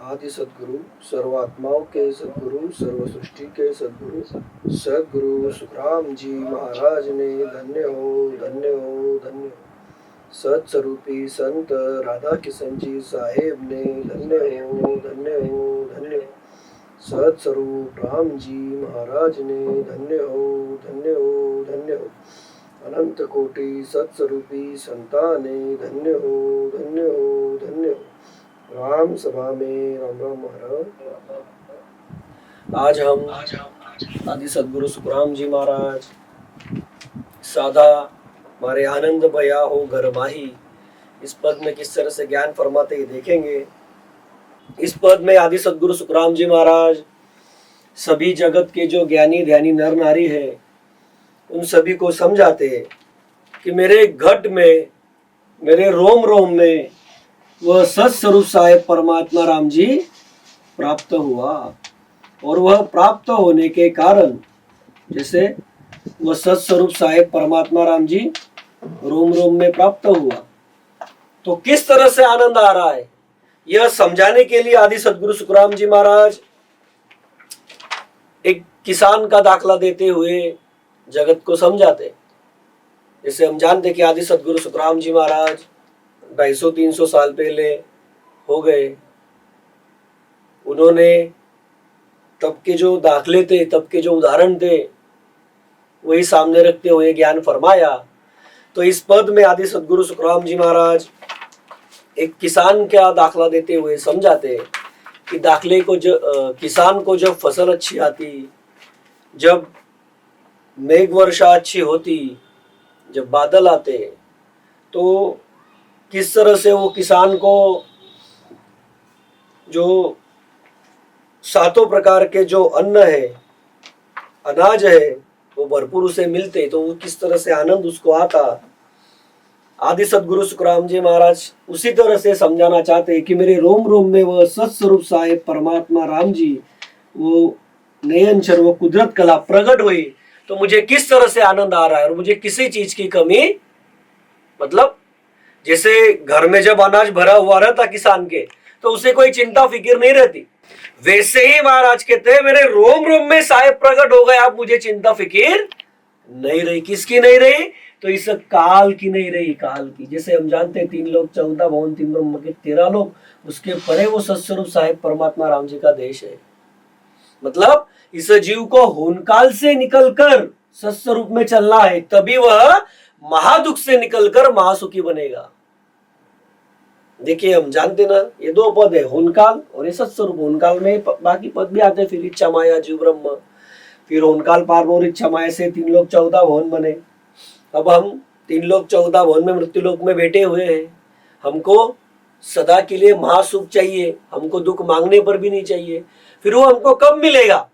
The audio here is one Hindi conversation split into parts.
आदि सद्गुरु सर्वात्माओं के सद्गुरु सर्व सृष्टि के सद्गुरु सद्गुरु सुखराम जी महाराज ने धन्य हो धन्य हो धन्य हो। सत्स्वरूपी संत राधा किशन जी साहेब ने धन्य हो धन्य हो धन्य हो। सत्स्वरूप राम जी महाराज ने धन्य हो धन्य हो धन्य हो। अनंत कोटि सत्स्वरूपी संताने धन्य हो धन्य हो धन्य हो। राम सभा में राम राम महाराज। आज हम आदि सद्गुरु सुखराम जी महाराज साधा हमारे आनंद भया हो घर माही इस पद में किस तरह से ज्ञान फरमाते ही देखेंगे। इस पद में आदि सद्गुरु सुखराम जी महाराज सभी जगत के जो ज्ञानी ध्यानी नर नारी है उन सभी को समझाते हैं कि मेरे घट में मेरे रोम रोम में वह सत्स्वरूप साहेब परमात्मा राम जी प्राप्त हुआ और वह प्राप्त होने के कारण जैसे वह सत्स्वरूप साहेब परमात्मा राम जी रोम रोम में प्राप्त हुआ तो किस तरह से आनंद आ रहा है यह समझाने के लिए आदि सद्गुरु सुखराम जी महाराज एक किसान का दाखला देते हुए जगत को समझाते। जैसे हम जानते कि आदि सद्गुरु सुखराम जी महाराज 250-300 साल पहले हो गए। उन्होंने तब के जो दाखले थे तब के जो उदाहरण थे वही सामने रखते हुए ज्ञान फरमाया। तो इस पद में आदि सद्गुरु सुखराम जी महाराज एक किसान का दाखला देते हुए समझाते कि दाखले को किसान को जब फसल अच्छी आती, जब मेघ वर्षा अच्छी होती, जब बादल आते तो किस तरह से वो किसान को जो सातों प्रकार के जो अन्न है अनाज है वो भरपूर उसे मिलते तो वो किस तरह से आनंद उसको आता। आदि सद्गुरु सुखराम जी महाराज उसी तरह से समझाना चाहते हैं कि मेरे रोम रोम में वह सत्स्वरूप साहेब परमात्मा राम जी वो नयनचर वो कुदरत कला प्रकट हुई तो मुझे किस तरह से आनंद आ रहा है और मुझे किसी चीज की कमी मतलब जैसे घर में जब अनाज भरा हुआ रहता किसान के तो उसे कोई चिंता फिक्र नहीं रहती, वैसे ही महाराज कहते हैं मेरे रोम रोम में साहेब प्रकट हो गए अब मुझे चिंता फिक्र नहीं रही। किसकी नहीं रही? तो इस काल की नहीं रही, काल की। जैसे हम जानते हैं 3 लोक 14 भवन 3 ब्रह्म के 13 लोक उसके परे वो सत्स्वरूप साहेब परमात्मा राम जी का देश है। मतलब इस जीव को होनकाल से निकलकर सत्स्वरूप में चलना है तभी वह महादुख से निकलकर महासुखी बनेगा। देखिए हम जानते ना ये 2 पद है होनकाल और ये सत्स्वरूप। होनकाल में बाकी पद भी आते फिर इच्छा माया जीव ब्रह्म, फिर होनकाल पार और इच्छा माया से 3 लोक 14 भवन बने। अब हम 3 लोक 14 भवन में मृत्यु लोक में बैठे हुए हैं, हमको सदा के लिए महासुख चाहिए, हमको दुख मांगने पर भी नहीं चाहिए, फिर वो हमको कब मिलेगा?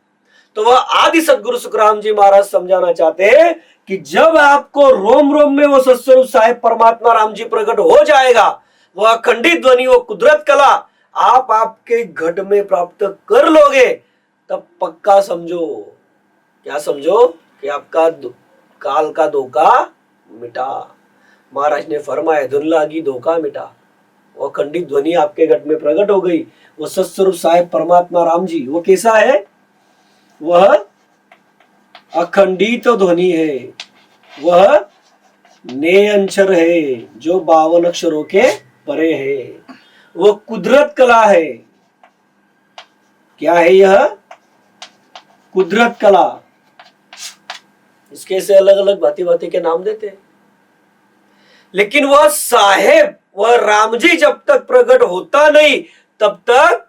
तो वह आदि सद्गुरु सुखराम जी महाराज समझाना चाहते हैं कि जब आपको रोम रोम में वो सत्स्वरूप साहेब परमात्मा राम जी प्रकट हो जाएगा, वह अखंडित ध्वनि वो कुदरत कला आप आपके घट में प्राप्त कर लोगे तब पक्का समझो, क्या समझो कि आपका काल का धोखा मिटा। महाराज ने फरमाया धुन लागी धोखा मिटा। वो अखंडित ध्वनि आपके घट में प्रकट हो गई, वो सत्स्वरूप साहेब परमात्मा राम जी वो कैसा है? वह अखंडित ध्वनि है, वह नेयंचर है जो 52 अक्षरों के परे है, वो कुदरत कला है। क्या है यह? कुदरत कला। इसके से अलग अलग भांति भांति के नाम देते हैं, लेकिन वह साहेब वह राम जी जब तक प्रकट होता नहीं तब तक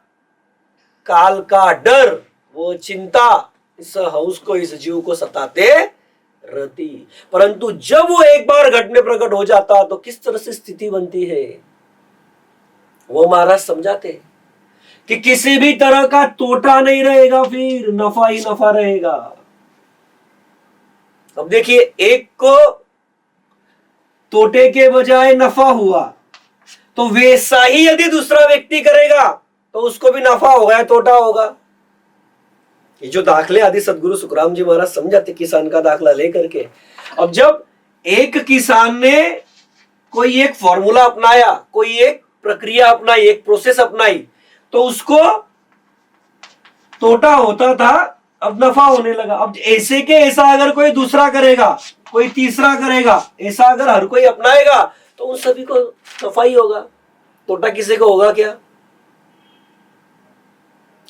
काल का डर वो चिंता इस हंस को इस जीव को सताते रहती। परंतु जब वो एक बार घट में प्रकट हो जाता तो किस तरह से स्थिति बनती है वो महाराज समझाते कि किसी भी तरह का तोटा नहीं रहेगा, फिर नफा ही नफा रहेगा। अब देखिए एक को तोटे के बजाय नफा हुआ तो वैसा ही यदि दूसरा व्यक्ति करेगा तो उसको भी नफा होगा या तोटा होगा। ये जो दाखले आदि सद्गुरु सुखराम जी महाराज समझाते किसान का दाखला लेकर के, अब जब एक किसान ने कोई एक फॉर्मूला अपनाया, कोई एक प्रक्रिया अपनाई, एक प्रोसेस अपनाई, तो उसको तोटा होता था, अब नफा होने लगा। अब ऐसे के ऐसा अगर कोई दूसरा करेगा, कोई तीसरा करेगा, ऐसा अगर हर कोई अपनाएगा तो उन सभी को नफा ही होगा, तोटा किसी को होगा क्या?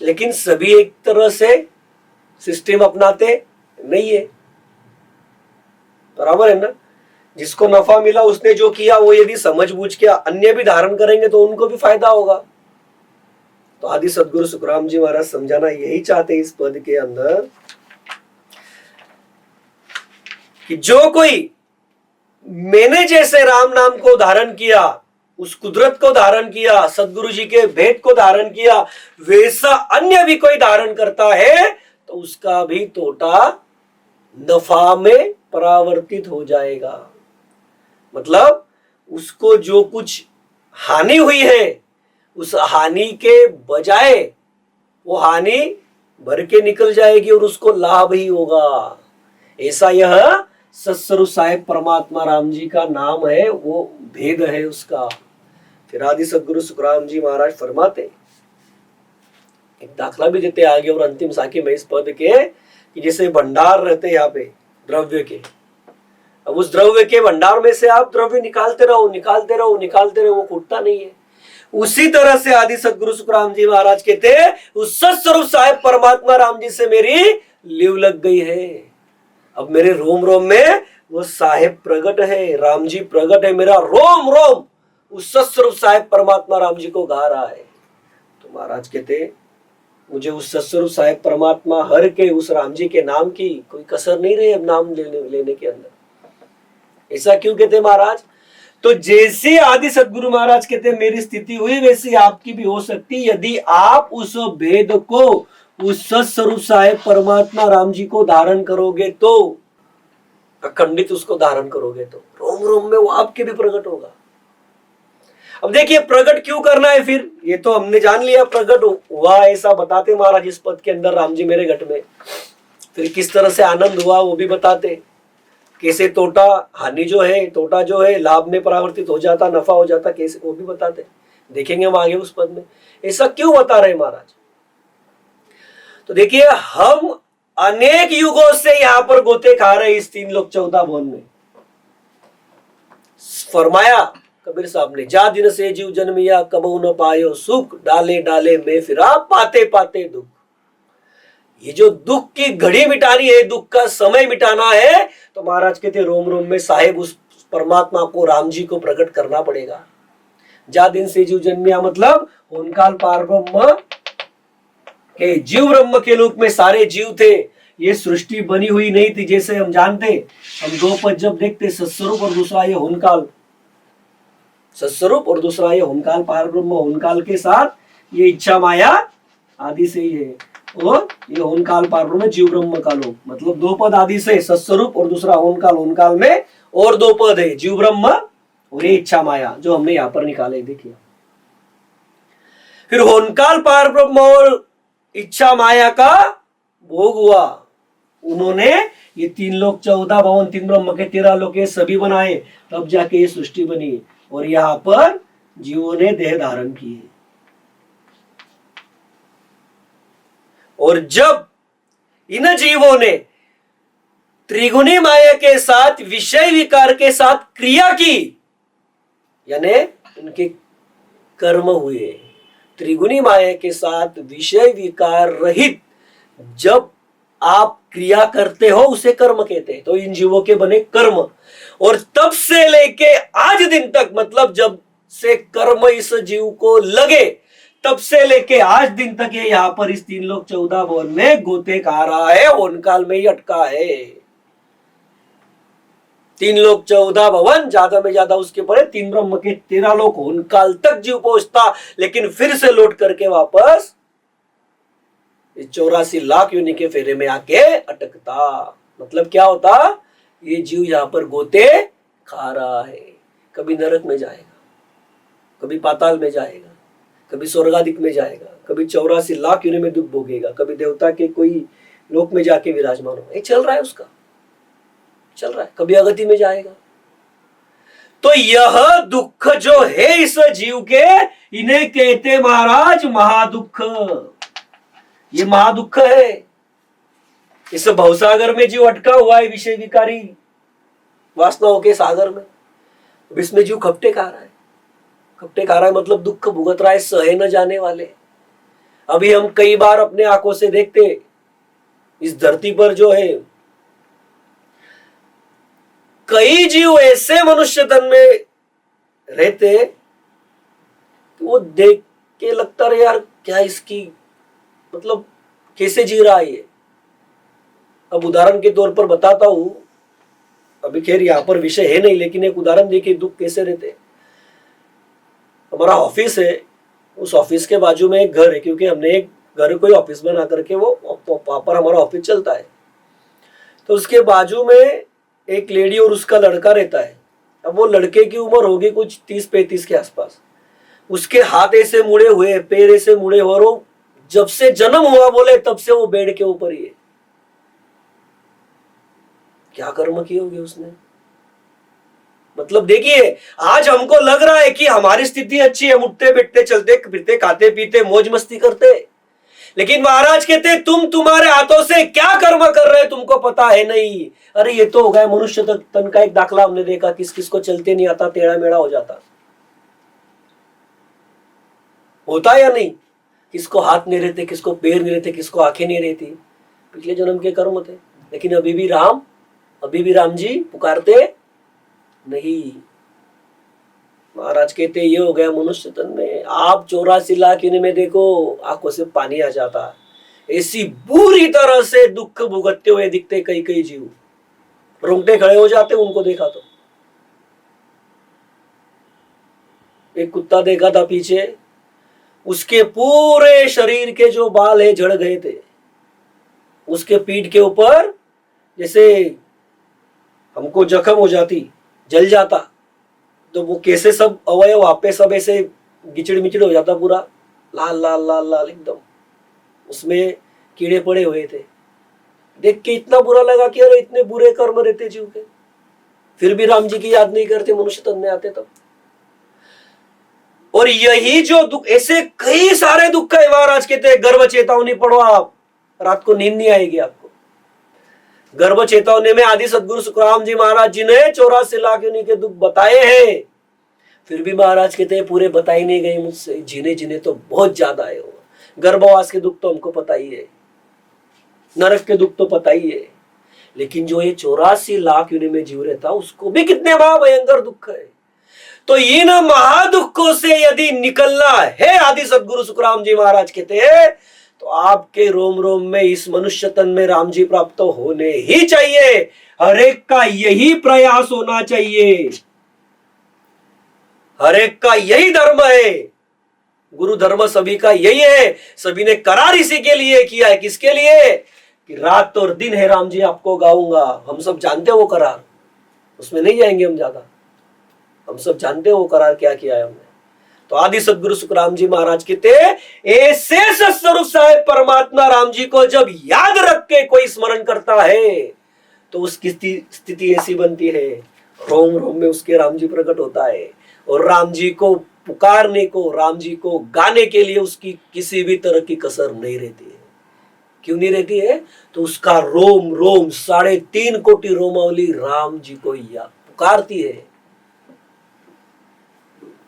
लेकिन सभी एक तरह से सिस्टम अपनाते नहीं है, बराबर है ना। जिसको नफा मिला उसने जो किया वो यदि समझ बूझ के अन्य भी धारण करेंगे तो उनको भी फायदा होगा। तो आदि सदगुरु सुखराम जी महाराज समझाना यही चाहते इस पद के अंदर कि जो कोई मैंने जैसे राम नाम को धारण किया, उस कुदरत को धारण किया, सदगुरु जी के भेद को धारण किया, वैसा अन्य भी कोई धारण करता है तो उसका भी तोटा नफा में परावर्तित हो जाएगा। मतलब उसको जो कुछ हानि हुई है उस हानि के बजाय वो हानि भर के निकल जाएगी और उसको लाभ ही होगा। ऐसा यह सत्स्वरूप साहेब परमात्मा राम जी का नाम है, वो भेद है उसका। फिर आदि सदगुरु सुखराम जी महाराज फरमाते, एक दाखला भी देते आगे और अंतिम साखी में इस पद के कि जैसे भंडार रहते यहाँ पे द्रव्य के, अब उस द्रव्य के भंडार में से आप द्रव्य निकालते रहो निकालते रहो निकालते रहो, वो फूटता नहीं है। उसी तरह से आदि सदगुरु सुखराम जी महाराज कहते उस सत्स्वरूप साहेब परमात्मा राम जी से मेरी लिव लग गई है। अब मेरे रोम रोम में वो साहेब प्रगट है, राम जी प्रगट है, मेरा रोम रोम उस सत्स्वरूप साहेब परमात्मा राम जी को गा रहा है। तो महाराज कहते मुझे उस सत्स्वरूप साहेब परमात्मा हर के उस राम जी के नाम की कोई कसर नहीं रही अब नाम लेने के अंदर। ऐसा क्यों कहते महाराज? तो जैसे आदि सदगुरु महाराज कहते मेरी स्थिति हुई वैसी आपकी भी हो सकती यदि आप उस भेद को, उस सत्स्वरूप साहेब परमात्मा राम जी को धारण करोगे तो, अखंडित उसको धारण करोगे तो रोम रोम में वो आपके भी प्रकट होगा। अब देखिए प्रकट क्यों करना है, फिर ये तो हमने जान लिया प्रकट हुआ ऐसा बताते महाराज इस पद के अंदर राम जी मेरे घट में। फिर किस तरह से आनंद हुआ वो भी बताते, कैसे तोटा हानि जो है, तोटा जो है लाभ में परावर्तित हो जाता, नफा हो जाता, कैसे वो भी बताते। देखेंगे हम आगे उस पद में ऐसा क्यों बता रहे महाराज। तो देखिए हम अनेक युगों से यहां पर गोते खा रहे इस 3 लोक 14 भुवन में। फरमाया कबीर साहब ने, जा दिन से जीव जन्मिया कबहू न पायो सुख, डाले डाले में फिरा पाते पाते दुख। ये जो दुख की घड़ी मिटानी है, दुख का समय मिटाना है, तो महाराज कहते रोम रोम में साहेब उस परमात्मा को, राम जी को प्रकट करना पड़ेगा। जा दिन से जीव जन्मिया मतलब होनकाल पार ब्रह्म के जीव ब्रह्म के रूप में सारे जीव थे। ये सृष्टि बनी हुई नहीं थी जैसे हम जानते। हम 2 पद जब देखते, सत्स्वरूप और दूसरा ये होनकाल, सत्स्वरूप और दूसरा ये होनकाल पार ब्रह्म, होनकाल के साथ ये इच्छा माया आदि से ही है, और ये होनकाल पार ब्रह्म जीव ब्रह्म का लोक, मतलब 2 पद आदि से सत्स्वरूप और दूसरा होनकाल, होनकाल में और 2 पद है जीव ब्रह्म और ये इच्छा माया जो हमने यहां पर निकाले। देखिए फिर होनकाल पार ब्रह्म और इच्छा माया का भोग हुआ, उन्होंने ये 3 लोक 14 भवन, 3 ब्रह्म के 13 लोक ये सभी बनाए, तब जाके ये सृष्टि बनी और यहां पर जीवों ने देह धारण किए। और जब इन जीवों ने त्रिगुणी माया के साथ, विषय विकार के साथ क्रिया की, यानी उनके कर्म हुए, त्रिगुणी माया के साथ विषय विकार रहित जब आप क्रिया करते हो उसे कर्म कहते हैं। तो इन जीवों के बने कर्म, और तब से लेके आज दिन तक, मतलब जब से कर्म इस जीव को लगे तब से लेके आज दिन तक ये यहां पर इस 3 लोक 14 भवन में गोते खा रहा है, होनकाल में ही अटका है। 3 लोक 14 भवन, ज्यादा में ज्यादा उसके परे 3 ब्रह्म के 13 लोक, होनकाल तक जीव पहुंचता, लेकिन फिर से लौट करके वापस 84 लाख योनि के फेरे में आके अटकता। मतलब क्या होता, ये जीव यहां पर गोते खा रहा है। कभी नरक में जाएगा, कभी पाताल में जाएगा, कभी स्वर्गादिक में जाएगा, कभी 84 लाख योनि में दुख भोगेगा, कभी देवता के कोई लोक में जाके विराजमान होगा। ये चल रहा है उसका, चल रहा है। कभी अगति में जाएगा। तो यह दुख जो है इस जीव के, इन्हें कहते महाराज महादुख। ये महादुख है। इस भवसागर में जीव अटका हुआ है, विषय विकारी वासनाओं के सागर में। इसमें जीव खपटे खा रहा है। खपटे खा रहा है मतलब दुख भुगत रहा है, सहे न जाने वाले। अभी हम कई बार अपने आंखों से देखते, इस धरती पर जो है कई जीव ऐसे मनुष्य तन में रहते, वो देख के लगता रहे यार क्या इसकी मतलब कैसे जी रहा है ये। अब उदाहरण के तौर पर बताता हूं, अभी खैर यहां पर विषय है नहीं, लेकिन एक उदाहरण देखिए दुख कैसे रहते। हमारा ऑफिस है, उस ऑफिस के बाजू में एक घर है, क्योंकि हमने एक घर को ऑफिस बना करके वो वहां पर हमारा ऑफिस चलता है। तो उसके बाजू में एक लेडी और उसका लड़का रहता है। अब वो लड़के की उम्र होगी कुछ 30-35 के आसपास। उसके हाथ ऐसे मुड़े हुए, पैर ऐसे मुड़े हुए, और वो जब से जन्म हुआ बोले तब से वो बेड के ऊपर ही है। क्या कर्म किए होंगे उसने। मतलब देखिए, आज हमको लग रहा है कि हमारी स्थिति अच्छी है, उठते बैठते चलते फिरते खाते पीते मौज मस्ती करते, लेकिन महाराज कहते तुम तुम्हारे हाथों से क्या कर्म कर रहे हो तुमको पता है नहीं। अरे ये तो हो गया मनुष्य तन का एक दाखला हमने देखा, किस किस को चलते नहीं आता, टेढ़ा मेढ़ा हो जाता, होता या नहीं। किसको हाथ नहीं रहते, किसको पैर नहीं रहते, किसको आंखें नहीं रहती, पिछले जन्म के कर्म थे। लेकिन अभी भी राम जी पुकारते नहीं। महाराज कहते ये हो गया मनुष्य तन में। आप 84 लाख इन्हें में देखो, आंखों से पानी आ जाता। ऐसी बुरी तरह से दुख भुगतते हुए दिखते कई कई जीव, रोंगटे खड़े हो जाते उनको देखा तो। एक कुत्ता देखा था पीछे, उसके पूरे शरीर के जो बाल है झड़ गए थे। उसके पीठ के ऊपर जैसे हमको जख्म हो जाती, जल जाता, तो वो कैसे सब अवयव वहां पे सब ऐसे गिचड़ मिचड़ हो जाता, पूरा लाल लाल लाल लाल एकदम, उसमें कीड़े पड़े हुए थे। देख के इतना बुरा लगा कि अरे इतने बुरे कर्म रहते जीव के, फिर भी राम जी की याद नहीं करते, मनुष्य तन में आते तब। और यही जो दुख, ऐसे कई सारे दुख है। महाराज कहते हैं गर्भ चेतावनी पढ़ो, आप रात को नींद नहीं आएगी आपको। गर्भ चेतावनी में आदि सदगुरु सुखराम जी महाराज जी ने 84 लाख योनि के दुख बताए हैं। फिर भी महाराज कहते हैं पूरे बताई नहीं गए मुझसे, जीने जीने तो बहुत ज्यादा है। गर्भवास के दुख तो हमको पता ही है, नरक के दुख तो पता ही है, लेकिन जो ये 84 लाख योनि में जीव रहता उसको भी कितने महाभयंकर दुख है। तो इन महादुखों से यदि निकलना है, आदि सदगुरु सुखराम जी महाराज कहते हैं, तो आपके रोम रोम में इस मनुष्य तन में राम जी प्राप्त होने ही चाहिए। हर एक का यही प्रयास होना चाहिए, हर एक का यही धर्म है। गुरु धर्म सभी का यही है, सभी ने करार इसी के लिए किया है। किसके लिए? कि रात और दिन है राम जी आपको गाऊंगा। हम सब जानते हो वो करार, उसमें नहीं जाएंगे हम ज्यादा, हम सब जानते हो वो करार क्या किया है हमने। तो आदि सदगुरु सुखराम जी महाराज कहते ऐसे सत्स्वरूप साहेब परमात्मा राम जी को जब याद रख के कोई स्मरण करता है तो उसकी स्थिति ऐसी बनती है, रोम रोम में उसके राम जी प्रकट होता है। और राम जी को पुकारने को, राम जी को गाने के लिए उसकी किसी भी तरह की कसर नहीं रहती है। क्यों नहीं रहती है? तो उसका रोम रोम 3.5 कोटि रोमावली राम जी को पुकारती है।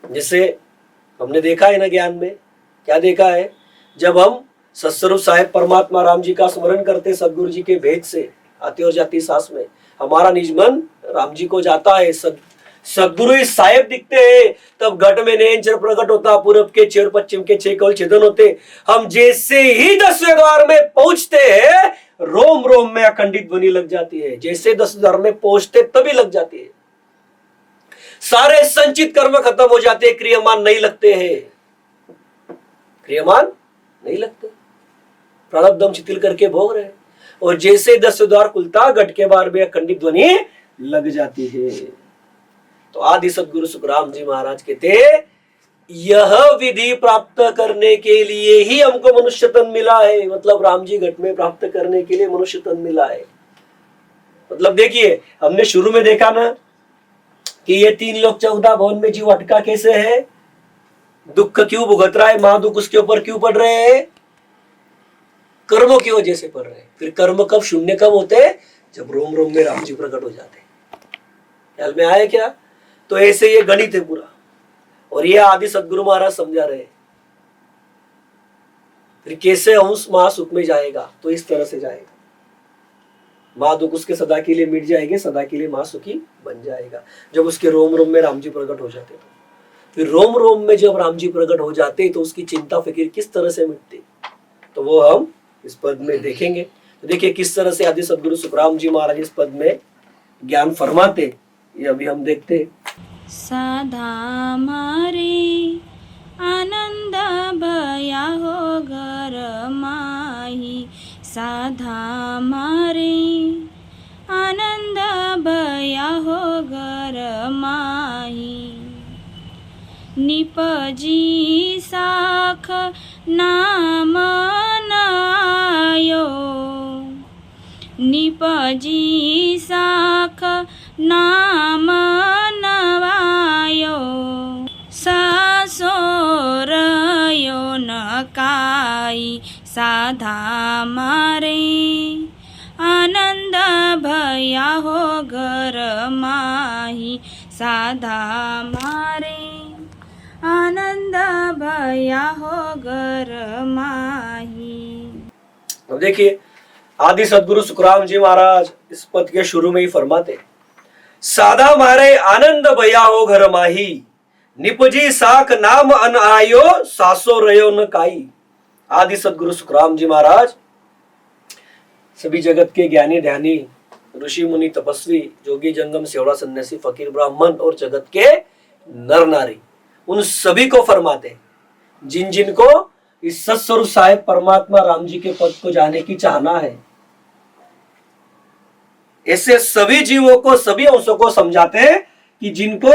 जैसे हमने देखा है ना ज्ञान में, क्या देखा है? जब हम सत्स्वरूप साहेब परमात्मा राम जी का स्मरण करते सदगुरु जी के भेद से आती और जाती सांस में, हमारा निज मन राम जी को जाता है। सदगुरु साहेब दिखते हैं तब घट में नयनचर प्रकट होता, पूरब के चेर पश्चिम के 6 कवल छेदन होते। हम जैसे ही 10वें द्वार में पहुंचते हैं, रोम रोम में अखंडित ध्वनि लग जाती है। जैसे 10 द्वार में पहुंचते तभी लग जाती है। सारे संचित कर्म खत्म हो जाते हैं, क्रियमान नहीं लगते हैं, क्रियमान नहीं लगते, प्रारब्ध हम शिथिल करके भोग रहे। और जैसे 10 द्वार खुलता, घट के बार में अखंडित ध्वनि लग जाती है। तो आदि सदगुरु सुखराम जी महाराज कहते यह विधि प्राप्त करने के लिए ही हमको मनुष्य तन मिला है। मतलब राम जी घट में प्राप्त करने के लिए मनुष्य तन मिला है। मतलब देखिए, हमने शुरू में देखा ना कि ये 3 लोग 14 भवन में जीव अटका कैसे है, दुख क्यों भुगत रहा है, महादुख उसके ऊपर क्यों पड़ रहे हैं, कर्मों की वजह से पड़ रहे हैं। फिर कर्म कब शून्य कब होते हैं, जब रोम रोम में राम जी प्रकट हो जाते हैं। ख्याल में आया क्या? तो ऐसे ये गणित है पूरा, और ये आदि सदगुरु महाराज समझा रहे हैं। फिर कैसे अंश महासुख में जाएगा, तो इस तरह से जाएगा, महादुख उसके सदा के लिए मिट जाएंगे, सदा के लिए महासुखी बन जाएगा जब उसके रोम रोम में राम जी प्रकट हो जाते। तो फिर रोम रोम में जब राम जी प्रकट हो जाते तो उसकी चिंता फिक्र किस तरह से मिटती, तो वो हम इस पद में देखेंगे। तो देखिए किस तरह से आदि सदगुरु सुखराम जी महाराज इस पद में ज्ञान फरमाते, ये अभी हम देखते हैं। साधा मारे आनंद भया हो घर माही, साधा मारे आनंद भया हो घर माही, निपजी साख नाम नायो, निपजी साख नाम नवायो, सासोरयो नकाई, साधा मारे आनंद भया हो घर माही, साधा मारे आनंद भया हो घर माही। अब देखिए आदि सदगुरु सुखराम जी महाराज इस पद के शुरू में ही फरमाते, साधा मारे आनंद भया हो घर माही, निपजी साख नाम अन आयो, सासो रयो न काई। आदि सदगुरु सुखराम जी महाराज सभी जगत के ज्ञानी ध्यानी ऋषि मुनि तपस्वी जोगी जंगम सेवड़ा सन्यासी फकीर ब्राह्मण और जगत के नर नारी उन सभी को फरमाते, जिन जिन को इस सत्स्वरूप साहेब परमात्मा राम जी के पद को जाने की चाहना है, ऐसे सभी जीवों को सभी अंशों को समझाते हैं कि जिनको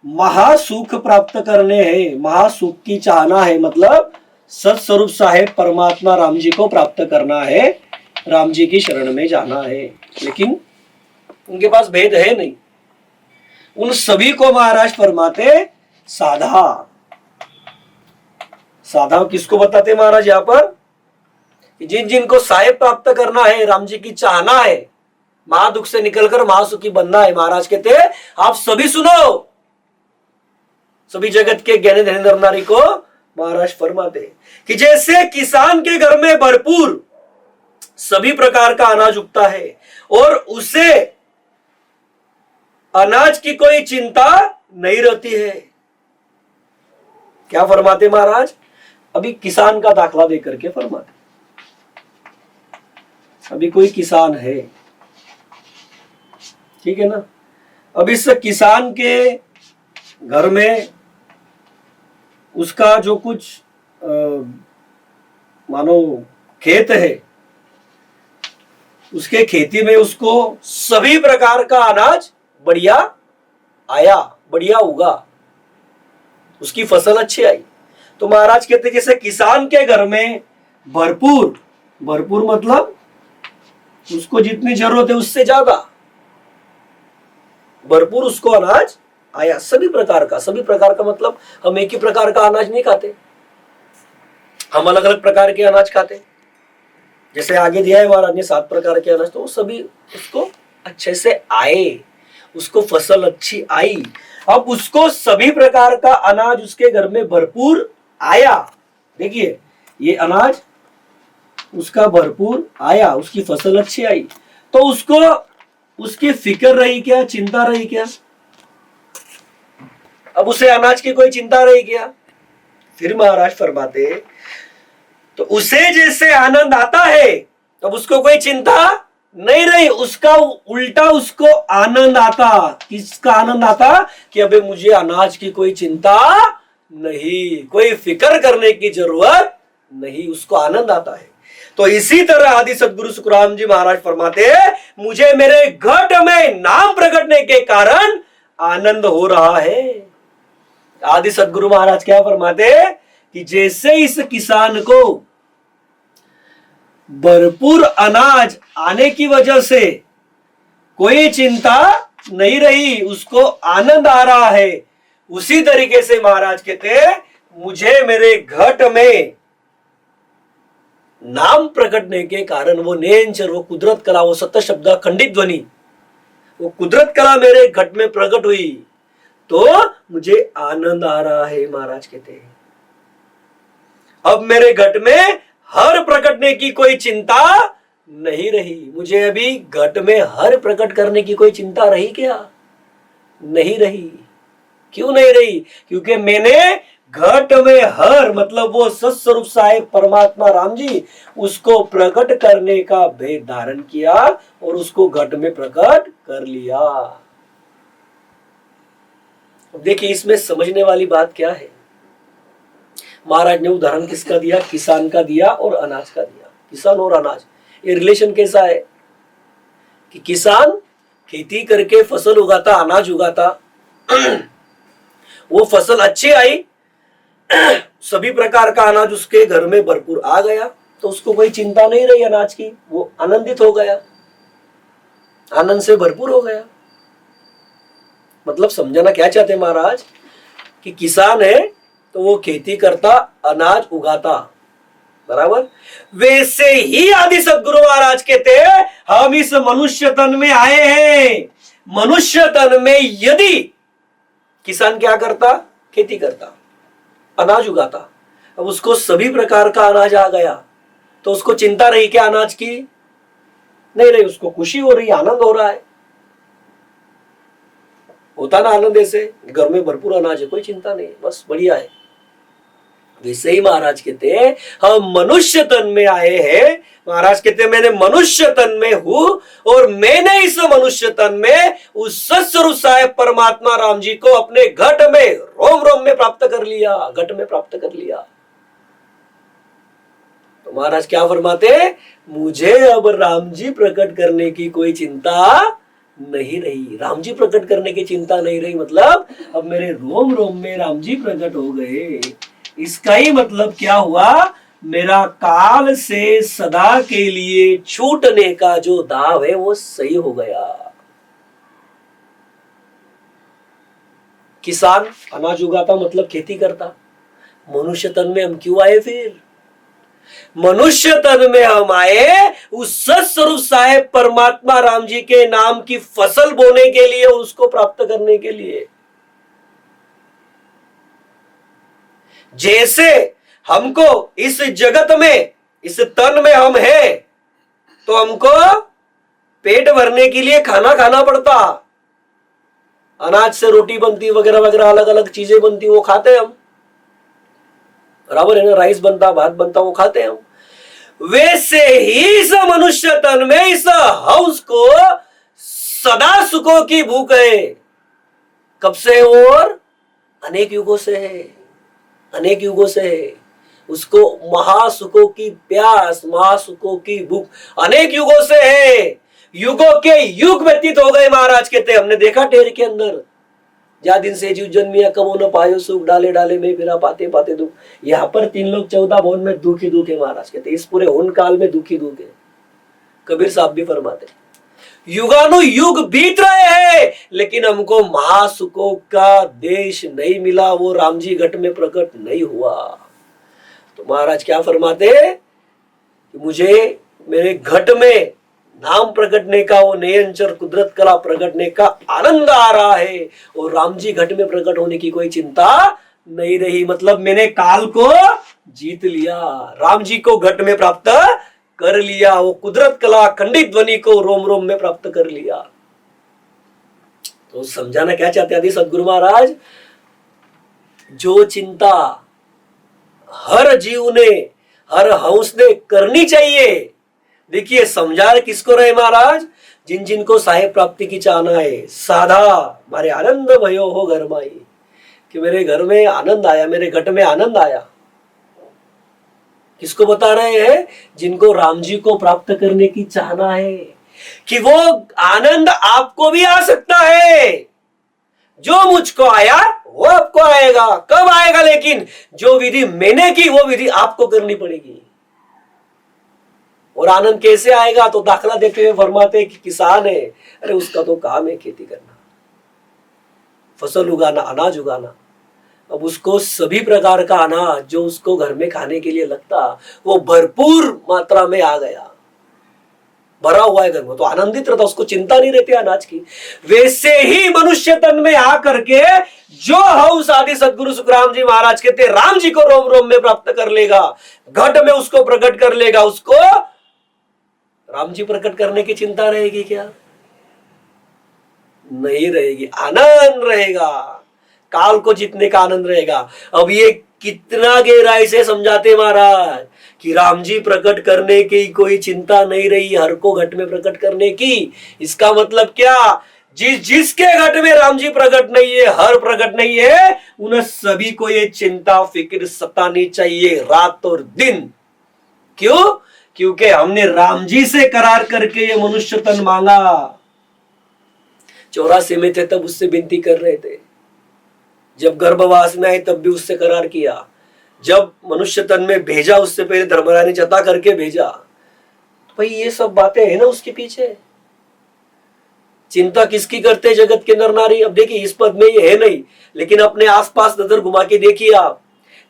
महासुख प्राप्त करने हैं, महासुख की चाहना है, मतलब सत्स्वरूप साहेब परमात्मा राम जी को प्राप्त करना है, राम जी की शरण में जाना है, लेकिन उनके पास भेद है नहीं। उन सभी को महाराज फरमाते साधा। साधा किसको बताते महाराज यहां पर, जिन जिनको साहेब प्राप्त करना है, राम जी की चाहना है, महादुख से निकलकर महासुखी बनना है, महाराज कहते हैं आप सभी सुनो। सभी जगत के ज्ञानी धनी नर नारी को महाराज फरमाते कि जैसे किसान के घर में भरपूर सभी प्रकार का अनाज उगता है और उसे अनाज की कोई चिंता नहीं रहती है। क्या फरमाते महाराज, अभी किसान का दाखला देकर के फरमाते। अभी कोई किसान है, ठीक है ना, अब इस किसान के घर में उसका जो कुछ मानो खेत है, उसके खेती में उसको सभी प्रकार का अनाज बढ़िया आया, बढ़िया उगा, उसकी फसल अच्छी आई। तो महाराज कहते जैसे किसान के घर में भरपूर, भरपूर मतलब उसको जितनी जरूरत है उससे ज्यादा भरपूर उसको अनाज आया, सभी प्रकार का। सभी प्रकार का मतलब हम एक ही प्रकार का अनाज नहीं खाते, हम अलग अलग प्रकार के अनाज खाते। जैसे आगे दिया है महाराज ने 7 प्रकार के अनाज, तो सभी उसको अच्छे से आए, उसको फसल अच्छी आई। अब उसको सभी प्रकार का अनाज उसके घर में भरपूर आया। देखिए ये अनाज उसका भरपूर आया, उसकी फसल अच्छी आई, तो उसको उसकी फिक्र रही क्या, चिंता रही क्या? अब उसे अनाज की कोई चिंता रही क्या? फिर महाराज फरमाते तो उसे जैसे आनंद आता है तब उसको कोई चिंता नहीं रही, उसका उल्टा उसको आनंद आता। किसका आनंद आता? कि अबे मुझे अनाज की कोई चिंता नहीं, कोई फिक्र करने की जरूरत नहीं, उसको आनंद आता है। तो इसी तरह आदि सदगुरु सुखराम जी महाराज फरमाते हैं मुझे मेरे घट में नाम प्रकटने के कारण आनंद हो रहा है। आदि सदगुरु महाराज क्या फरमाते हैं कि जैसे इस किसान को भरपूर अनाज आने की वजह से कोई चिंता नहीं रही, उसको आनंद आ रहा है। उसी तरीके से महाराज कहते हैं मुझे मेरे घट में नाम प्रकटने के कारण वो नेंचर, वो कुदरत कला, वो सत्य शब्द खंडित ध्वनि, वो कुदरत कला मेरे घट में प्रकट हुई तो मुझे आनंद आ रहा है। महाराज कहते हैं अब मेरे घट में हर प्रकटने की कोई चिंता नहीं रही। मुझे अभी घट में हर प्रकट करने की कोई चिंता रही क्या? नहीं रही। क्यों नहीं रही? क्योंकि मैंने घट में हर मतलब वो सत्स्वरूप साहेब परमात्मा राम जी, उसको प्रकट करने का भेद धारण किया और उसको घट में प्रकट कर लिया। देखिए इसमें समझने वाली बात क्या है। महाराज ने उदाहरण किसका दिया? किसान का दिया और अनाज का दिया। किसान और अनाज, ये रिलेशन कैसा है कि किसान खेती करके फसल उगाता, अनाज उगाता, वो फसल अच्छी आई, सभी प्रकार का अनाज उसके घर में भरपूर आ गया तो उसको कोई चिंता नहीं रही अनाज की, वो आनंदित हो गया, आनंद से भरपूर हो गया। मतलब समझाना क्या चाहते हैं महाराज कि किसान है तो वो खेती करता, अनाज उगाता, बराबर। वैसे ही आदि सद्गुरु महाराज कहते हैं हम इस मनुष्य तन में आए हैं। मनुष्य तन में यदि किसान क्या करता? खेती करता, अनाज उगाता, अब उसको सभी प्रकार का अनाज आ गया तो उसको चिंता रही क्या अनाज की? नहीं रही। उसको खुशी हो रही, आनंद हो रहा है। होता ना आनंद ऐसे, घर में भरपूर अनाज है, कोई चिंता नहीं, बस बढ़िया है। वैसे ही महाराज कहते हैं हम मनुष्य तन में आए हैं। महाराज कहते हैं मैंने मनुष्य तन में हूं और मैंने इस मनुष्य तन में उस सत्स्वरूप साहेब परमात्मा राम जी को अपने घट में रोम रोम में प्राप्त कर लिया, घट में प्राप्त कर लिया। तो महाराज क्या फरमाते? मुझे अब राम जी प्रकट करने की कोई चिंता नहीं रही। राम जी प्रकट करने की चिंता नहीं रही मतलब अब मेरे रोम रोम में राम जी प्रकट हो गए। इसका ही मतलब क्या हुआ? मेरा काल से सदा के लिए छूटने का जो दाव है वो सही हो गया। किसान अनाज उगाता मतलब खेती करता। मनुष्य तन में हम क्यों आए फिर? मनुष्य तन में हम आए उस सत्स्वरूप साहेब परमात्मा राम जी के नाम की फसल बोने के लिए, उसको प्राप्त करने के लिए। जैसे हमको इस जगत में, इस तन में हम हैं तो हमको पेट भरने के लिए खाना खाना पड़ता, अनाज से रोटी बनती वगैरह वगैरह अलग अलग चीजें बनती, वो खाते हम, बराबर है ना। राइस बनता, भात बनता, वो खाते हम। वैसे ही इस मनुष्य तन में इस हंस को सदा सुखों की भूख है। कब से? और अनेक युगों से है, अनेक युगों से है। उसको महासुखों की प्यास, महासुखों की भूख अनेक युगों से है। युगों के युग व्यतीत हो गए। महाराज कहते हमने देखा टेर के अंदर, जा दिन से जीव जन्मिया कबो न पायो सुख, डाले डाले में फिरा पाते पाते दुख। यहाँ पर 3 लोग 14 भवन में दुख ही दुख है। महाराज कहते इस पूरे होन काल में दुख ही दुख है। कबीर साहब भी फरमाते युगानुयुग बीत रहे हैं लेकिन हमको महासुखों का देश नहीं मिला, वो राम जी घट में प्रकट नहीं हुआ। तो महाराज क्या फरमाते कि मुझे मेरे घट में नाम प्रकटने का, वो नयनचर कुदरत कला प्रकटने का आनंद आ रहा है और राम जी घट में प्रकट होने की कोई चिंता नहीं रही। मतलब मैंने काल को जीत लिया, राम जी को घट में प्राप्त कर लिया, वो कुदरत कला खंडित ध्वनि को रोम रोम में प्राप्त कर लिया। तो समझाना क्या चाहते हैं सदगुरु महाराज? जो चिंता हर जीव ने, हर हंस ने करनी चाहिए। देखिए समझा किसको रहे महाराज? जिन जिन को साहेब प्राप्ति की चाहना है, साधा मारे आनंद भयो हो घर माई, कि मेरे घर में आनंद आया, मेरे घट में आनंद आया। किसको बता रहे हैं? जिनको राम जी को प्राप्त करने की चाहना है कि वो आनंद आपको भी आ सकता है। जो मुझको आया वो आपको आएगा। कब आएगा? लेकिन जो विधि मैंने की वो विधि आपको करनी पड़ेगी। और आनंद कैसे आएगा? तो दाखला देते हुए फरमाते कि किसान है, अरे उसका तो काम है खेती करना, फसल उगाना, अनाज उगाना। अब उसको सभी प्रकार का अनाज जो उसको घर में खाने के लिए लगता वो भरपूर मात्रा में आ गया, भरा हुआ है घर में, तो आनंदित रहता, उसको चिंता नहीं रहती अनाज की। वैसे ही मनुष्य तन में आकर के जो हंस आदि सदगुरु सुखराम जी महाराज कहते राम जी को रोम रोम में प्राप्त कर लेगा, घट में उसको प्रकट कर लेगा, उसको राम जी प्रकट करने की चिंता रहेगी क्या? नहीं रहेगी, आनंद रहेगा, काल को जीतने का आनंद रहेगा। अब ये कितना गहराई से समझाते महाराज कि राम जी प्रकट करने की कोई चिंता नहीं रही, हर को घट में प्रकट करने की। इसका मतलब क्या? जिसके घट में राम जी प्रकट नहीं है, हर प्रकट नहीं है, उन सभी को ये चिंता फिक्र सतानी चाहिए रात और दिन। क्यों? क्योंकि हमने राम जी से करार करके ये मनुष्य तन मांगा। 84 में थे तब उससे विनती कर रहे थे, जब गर्भवास में आए तब भी उससे करार किया, जब मनुष्य तन में भेजा उससे पहले धर्मराय ने जता करके भेजा। तो भाई ये सब बातें है ना उसके पीछे। चिंता किसकी करते जगत के नर नारी? अब देखिए इस पद में ये है नहीं, लेकिन अपने आसपास नजर घुमा के देखिए आप,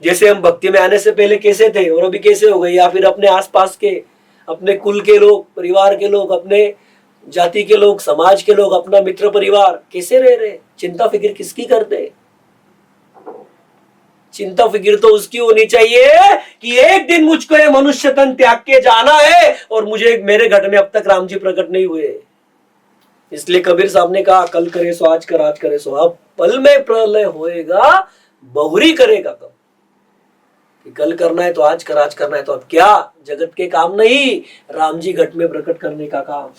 जैसे हम भक्ति में आने से पहले कैसे थे और अभी कैसे हो गए, या फिर अपने आसपास के, अपने कुल के लोग, परिवार के लोग, अपने जाति के लोग, समाज के लोग, अपना मित्र परिवार कैसे रह रहे? चिंता फिक्र किसकी करते? चिंता फिक्र तो उसकी होनी चाहिए कि एक दिन मुझको ये मनुष्य तन त्याग के जाना है और मुझे मेरे घट में अब तक राम जी प्रकट नहीं हुए। इसलिए कबीर साहब ने कहा कल करे सो आज कर, आज करे सो अब, पल में प्रलय होएगा बहुरी करेगा कब। कि कल करना है तो आज कर, आज करना है तो अब। क्या जगत के काम नहीं, राम जी घट में प्रकट करने का काम।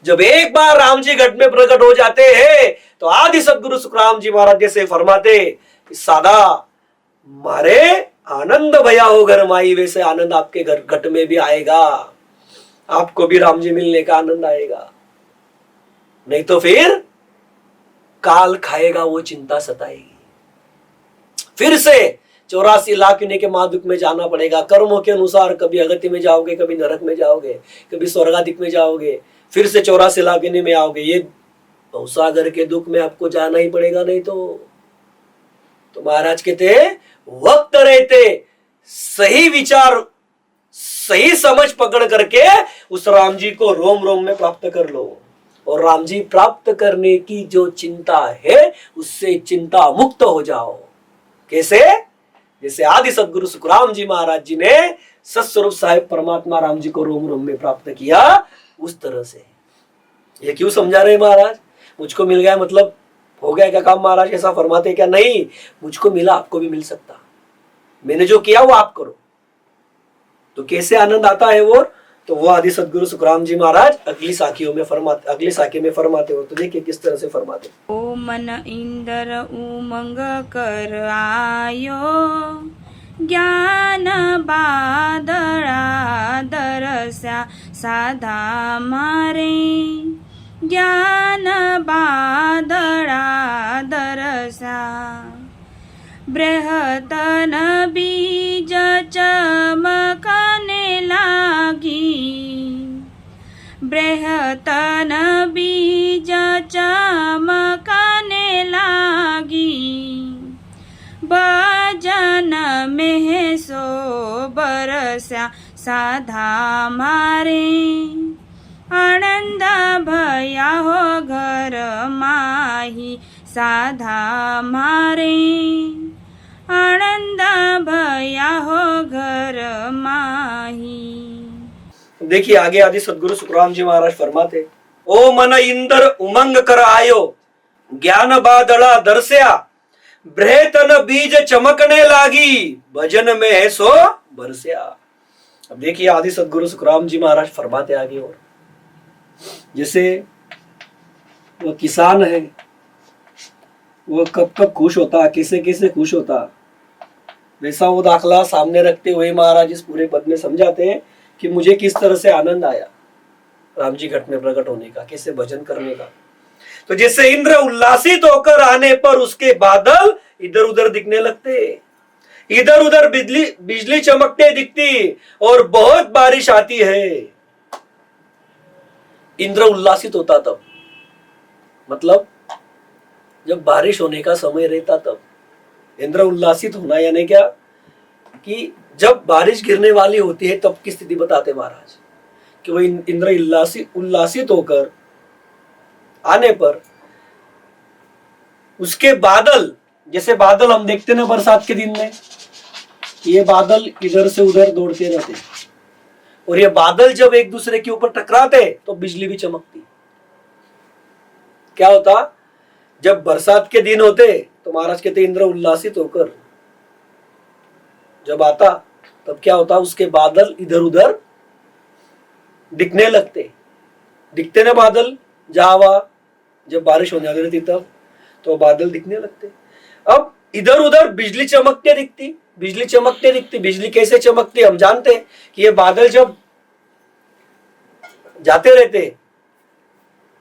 जब एक बार राम जी घट में प्रकट हो जाते हैं तो आदि सदगुरु सुखराम जी महाराज जैसे फरमाते कि सादा मारे आनंद भया हो घर माई, वैसे आनंद आपके घर घट में भी आएगा, आपको भी राम जी मिलने का आनंद आएगा। नहीं तो फिर काल खाएगा, वो चिंता सताएगी, फिर से 84 लाख यूनि के महादुख में जाना पड़ेगा। कर्मों के अनुसार कभी अगति में जाओगे, कभी नरक में जाओगे, कभी स्वर्गादिक में जाओगे, फिर से 84 लाख यूनि में आओगे। ये भवसागर के दुख में आपको जाना ही पड़ेगा, नहीं तो महाराज कहते वक्त रहते सही विचार, सही समझ पकड़ करके उस राम जी को रोम रोम में प्राप्त कर लो, और राम जी प्राप्त करने की जो चिंता है उससे चिंता मुक्त हो जाओ। कैसे? जैसे आदि सदगुरु सुखराम जी महाराज जी ने सत्स्वरूप साहिब परमात्मा राम जी को रोम रोम में प्राप्त किया, उस तरह से। ये क्यों समझा रहे महाराज? मुझको मिल गया मतलब हो गया क्या काम? महाराज ऐसा फरमाते क्या? नहीं, मुझको मिला आपको भी मिल सकता, मैंने जो किया वो आप करो। तो कैसे आनंद आता है वो आदि सदगुरु सुखराम जी महाराज अगली साखियों में फरमाते, अगली साखी में फरमाते हो। तो देखिए किस तरह से फरमाते। ओ मन इंद्र उमंग कर आयो, ज्ञान बादळा दरस्या साधा मारे, ज्ञान बादळा दरस्या बृहतन बीज चमकने लागी, बृहतन बीज चमकने लागी, भजन में सो बरस्या साधा मारे, आनंद भया हो घर माही साधा मारे, आनंद भया हो घर माही। देखिए आगे आदि सदगुरु सुखराम जी महाराज फरमाते, ओ मन इंद्र उमंग कर आयो, ज्ञान बादला दरस्या, बृहतन बीज चमकने लागी, भजन में है सो बरस्या। अब देखिए आदि सदगुरु सुखराम जी महाराज फरमाते आगे, और जैसे वो किसान है, वो कब कब खुश होता, कैसे कैसे खुश होता, वैसा वो दाखला सामने रखते हुए महाराज इस पूरे पद में समझाते हैं कि मुझे किस तरह से आनंद आया राम जी घट में प्रकट होने का, कैसे भजन करने का। तो जैसे इंद्र उल्लासित होकर आने पर उसके बादल इधर उधर दिखने लगते, इधर उधर बिजली चमकते दिखती और बहुत बारिश आती है। इंद्र उल्लासित होता तब, मतलब जब बारिश होने का समय रहता तब। इंद्र उल्लासित होना यानी क्या कि जब बारिश गिरने वाली होती है तब की स्थिति बताते महाराज कि वो इंद्र उल्लासित होकर आने पर उसके बादल, जैसे बादल हम देखते ना बरसात के दिन में, ये बादल इधर से उधर दौड़ते रहते और ये बादल जब एक दूसरे के ऊपर टकराते तो बिजली भी चमकती। क्या होता, जब बरसात के दिन होते तो महाराज कहते इंद्र उल्लासित होकर जब आता तब क्या होता, उसके बादल इधर उधर दिखने लगते। दिखते ना बादल, जहां वहां जब बारिश होने वाली रहती तब तो बादल दिखने लगते। अब इधर उधर बिजली चमकते दिखती, बिजली चमकते दिखती। बिजली कैसे चमकती हम जानते हैं कि ये बादल जब जाते रहते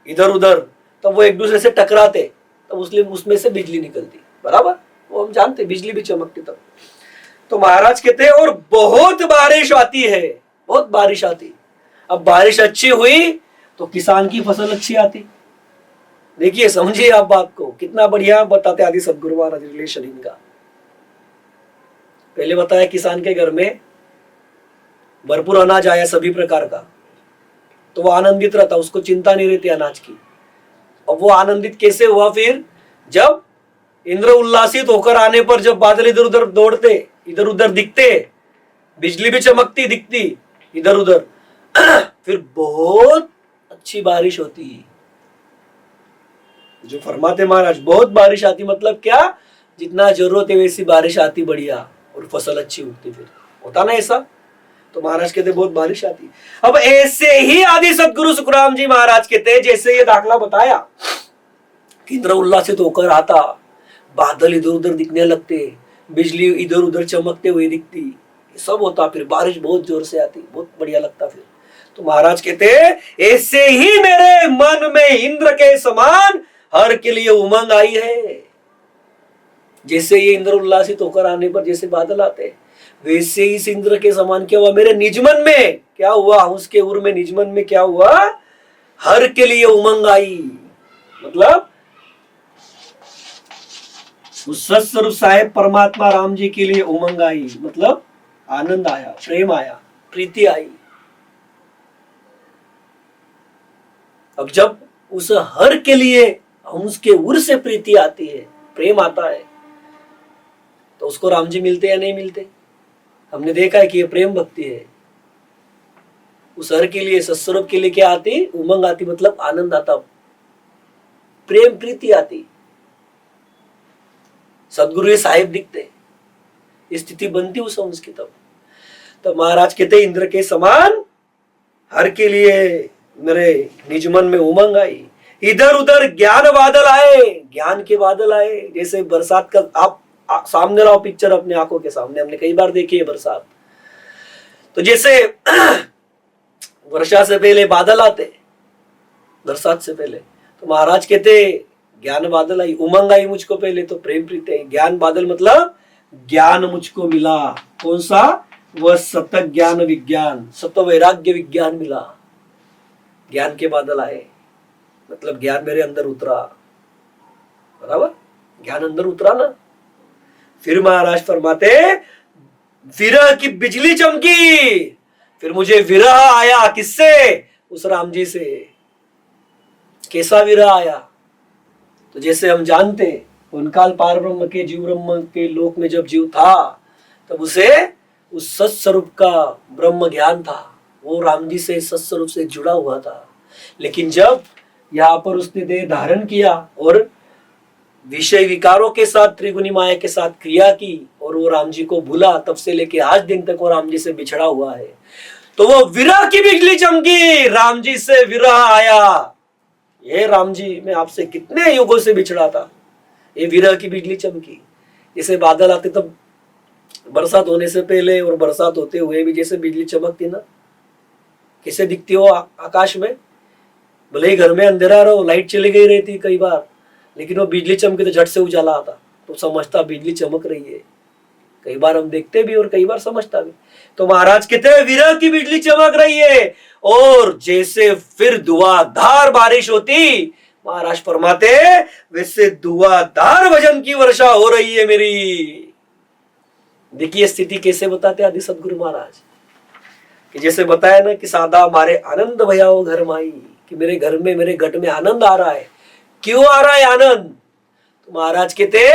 इधर उधर तब वो एक दूसरे से टकराते, तब उसमें से बिजली निकलती, बराबर, वो हम जानते, बिजली भी चमकती तब। तो महाराज कहते हैं और बहुत बारिश आती है, बहुत बारिश आती। अब बारिश अच्छी हुई तो किसान की फसल अच्छी आती। देखिए, समझिए आप बात को, कितना बढ़िया बताते आदि सदगुरु महाराज रिलेशन इनका। पहले बताया किसान के घर में भरपूर अनाज आया सभी प्रकार का, तो वो आनंदित रहता, उसको चिंता नहीं रहती अनाज की। और वो आनंदित कैसे हुआ फिर, जब इंद्र उल्लासित होकर आने पर जब बादल इधर उधर दौड़ते, इधर उधर दिखते, बिजली भी चमकती दिखती इधर उधर फिर बहुत अच्छी बारिश होती। जो फरमाते महाराज बहुत बारिश आती, मतलब क्या, जितना जरूरत है वैसी बारिश आती बढ़िया, और फसल अच्छी उगती। फिर होता ना ऐसा, तो महाराज कहते बहुत बारिश आती। अब ऐसे ही आदि सदगुरु सुखराम जी महाराज कहते, जैसे ये दाखला बताया कि इंद्र उल्लासित होकर आता, बादल इधर उधर दिखने लगते, बिजली इधर उधर चमकते हुए दिखती, ये सब होता, फिर बारिश बहुत जोर से आती, बहुत बढ़िया लगता। फिर तो महाराज कहते ऐसे ही मेरे मन में इंद्र के समान हर के लिए उमंग आई है। जैसे ये इंद्र उल्लासित होकर आने पर जैसे बादल आते, वैसे ही इस इंद्र के समान क्या हुआ मेरे निजमन में, क्या हुआ, उसके उर में निजमन में क्या हुआ, हर के लिए उमंग आई। मतलब उस सत्स्वरूप साहेब परमात्मा राम जी के लिए उमंग आई, मतलब आनंद आया, प्रेम आया, प्रीति आई। अब जब उस हर के लिए हम उसके उर से प्रीति आती है, प्रेम आता है, तो उसको राम जी मिलते या नहीं मिलते। हमने देखा है कि ये प्रेम भक्ति है। उस हर के लिए, सत्स्वरूप के लिए क्या आती, उमंग आती, मतलब आनंद आता, प्रेम प्रीति आती। सदगुरु साहिब दिखते, स्थिति बनती उस उसकी। तब महाराज कहते इंद्र के समान हर के लिए मेरे निज मन में उमंग आई। इधर उधर ज्ञान बादल आए, ज्ञान के बादल आए। जैसे बरसात का, आप सामने लाओ पिक्चर अपने आंखों के सामने, हमने कई बार देखी है बरसात। तो जैसे वर्षा से पहले बादल आते, बरसात से पहले, तो महाराज कहते ज्ञान बादल आई, उमंग आई मुझको पहले, तो प्रेम प्रीति आई। ज्ञान बादल मतलब ज्ञान मुझको मिला, कौन सा, वह सत ज्ञान विज्ञान, सत वैराग्य विज्ञान मिला। ज्ञान के बादल आए, मतलब ज्ञान मेरे अंदर उतरा, बराबर, ज्ञान अंदर उतरा ना। फिर महाराज फरमाते विरह की बिजली चमकी, फिर मुझे विरह आया, किससे, उस राम जी से। कैसा विरह आया, तो जैसे हम जानते उनकाल पार ब्रह्म के, जीव ब्रह्म के लोक में जब जीव था तब उसे उस सत्स्वरूप का ब्रह्म ज्ञान था, वो राम जी से सत्स्वरूप से जुड़ा हुआ था। लेकिन जब यहाँ पर उसने देह धारण किया और विषय विकारों के साथ, त्रिगुणी माया के साथ क्रिया की और वो राम जी को भूला, तब से लेके आज दिन तक वो राम जी से बिछड़ा हुआ है। तो वो विरह की बिजली चमकी, राम जी से विरह आया। ये राम जी, मैं आपसे कितने युगों से बिछड़ा था, ये विरह की बिजली चमकी। जैसे बादल आते तब बरसात होने से पहले और बरसात होते हुए भी जैसे बिजली चमकती ना, कैसे दिखती हो आकाश में। भले ही घर में अंधेरा रहो, लाइट चली गई रहती कई बार, लेकिन वो बिजली चमके तो झट से उजाला आता, तो समझता बिजली चमक रही है। कई बार हम देखते भी और कई बार समझता भी। तो महाराज कहते हैं विरह की बिजली चमक रही है और जैसे फिर धुआंधार बारिश होती, महाराज फरमाते वैसे धुआंधार भजन की वर्षा हो रही है मेरी। देखिए स्थिति कैसे बताते आदि सदगुरु महाराज, कि जैसे बताया ना कि सादा मारे आनंद भया हो घर माई, कि मेरे घर में मेरे घट में आनंद आ रहा है। क्यों आ रहा है आनंद? तो महाराज कहते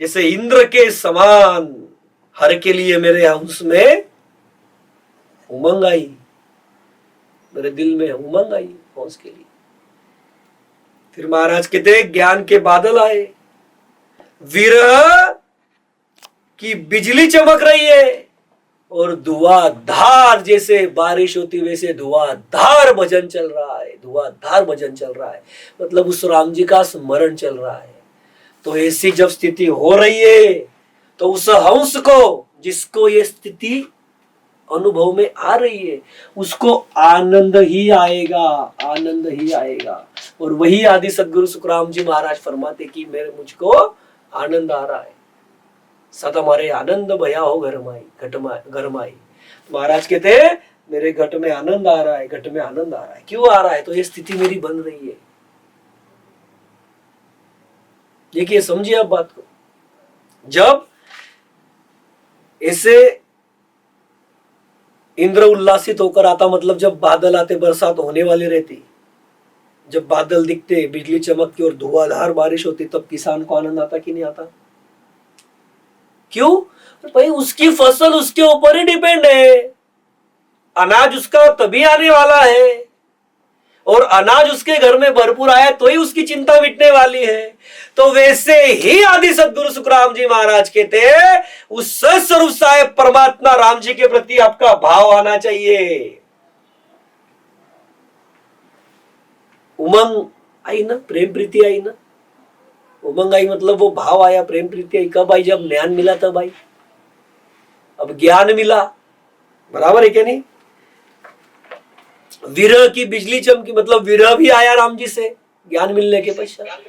जैसे इंद्र के समान हर के लिए मेरे हंस में उमंग आई, मेरे दिल में उमंग आई हंस के लिए। फिर महाराज कहते ज्ञान के बादल आए, विरह की बिजली चमक रही है, और धुआंधार जैसे बारिश होती वैसे धुआंधार भजन चल रहा है, धुआंधार भजन चल रहा है, मतलब उस राम जी का स्मरण चल रहा है। तो ऐसी जब स्थिति हो रही है तो उस हंस को, जिसको ये स्थिति अनुभव में आ रही है, उसको आनंद ही आएगा, आनंद ही आएगा। और वही आदि सदगुरु सुखराम जी महाराज फरमाते कि मेरे मुझको आनंद आ रहा है, सदा हमारे आनंद भया हो घर माई। महाराज कहते मेरे घट में आनंद आ रहा है, घट में आनंद आ रहा है। क्यों आ रहा है? तो ये स्थिति मेरी बन रही है। देखिए समझिए आप बात को, जब ऐसे इंद्र उल्लासित होकर आता, मतलब जब बादल आते, बरसात होने वाली रहती, जब बादल दिखते, बिजली चमकती और धुआंधार बारिश होती, तब किसान को आनंद आता कि नहीं आता? क्यों? भाई उसकी फसल उसके ऊपर ही डिपेंड है, अनाज उसका तभी आने वाला है, और अनाज उसके घर में भरपूर आया तो ही उसकी चिंता मिटने वाली है। तो वैसे ही आदि सदगुरु सुखराम जी महाराज कहते हैं उस सत्स्वरूप साहेब परमात्मा राम जी के प्रति आपका भाव आना चाहिए। उमंग आई ना, प्रेम प्रीति आई ना, उमंग आई मतलब वो भाव आया, प्रेम प्रीति आई। कब आई? जब ज्ञान मिला तब आई। अब ज्ञान मिला, बराबर है क्या नहीं? विरह की बिजली चमकी, मतलब विरह भी आया राम जी से ज्ञान मिलने के पश्चात।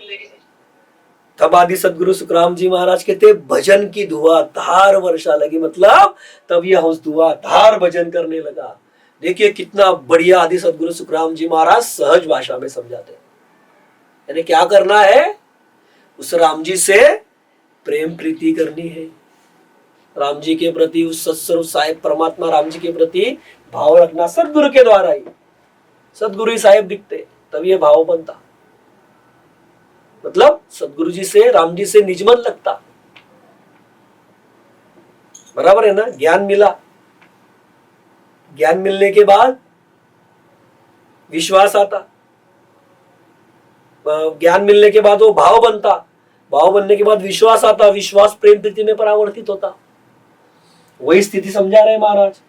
तब आदि सदगुरु सुखराम जी महाराज कहते भजन की धुआंधार वर्षा लगी, मतलब तब यह उस धुआंधार भजन करने लगा। देखिए कितना बढ़िया आदि सदगुरु सुखराम जी महाराज सहज भाषा में समझाते हैं। यानी क्या करना है? उस राम जी से प्रेम प्रीति करनी है, राम जी के प्रति, उस सत्स्वरूप साहेब परमात्मा राम जी के प्रति भाव रखना। सदगुरु के द्वारा ही, सदगुरु ही साहेब दिखते तब ये भाव बनता, मतलब सदगुरु जी से, राम जी से निज मन लगता। बराबर है ना? ज्ञान मिला, ज्ञान मिलने के बाद विश्वास आता, ज्ञान मिलने के बाद वो भाव बनता, भाव बनने के बाद विश्वास आता, विश्वास प्रेम प्रीति में परावर्तित होता। वही स्थिति समझा रहे महाराज।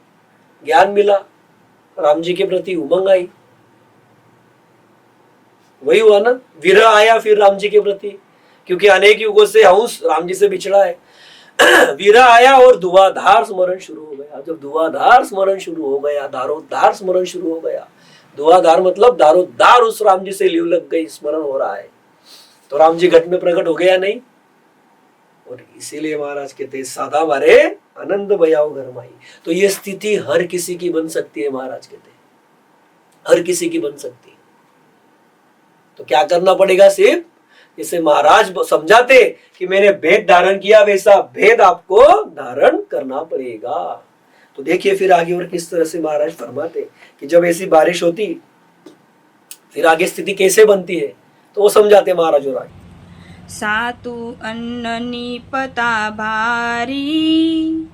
ज्ञान मिला, राम जी के प्रति उमंग आई, वही हुआ ना, विरह आया फिर राम जी के प्रति, क्योंकि अनेक युगों से हंस राम जी से बिछड़ा है। विरह आया और धुआंधार स्मरण शुरू हो गया। जब धुआंधार स्मरण शुरू हो गया, दारोदार स्मरण शुरू हो गया, धुआंधार मतलब दारोदार उस राम जी से लिव लग गई, स्मरण हो रहा है, तो राम जी घट में प्रकट हो गया नहीं। और इसीलिए महाराज कहते हैं सादा मारे आनंद भयाओ घर माई। तो ये स्थिति हर किसी की बन सकती है, महाराज कहते हैं हर किसी की बन सकती है। तो क्या करना पड़ेगा? सिर्फ जैसे महाराज समझाते कि मैंने भेद धारण किया, वैसा भेद आपको धारण करना पड़ेगा। तो देखिए फिर आगे और किस तरह से महाराज फरमाते कि जब ऐसी बारिश होती फिर आगे स्थिति कैसे बनती है, तो वो समझाते महाराज। और आगे सातु अन्ननी पता भारी,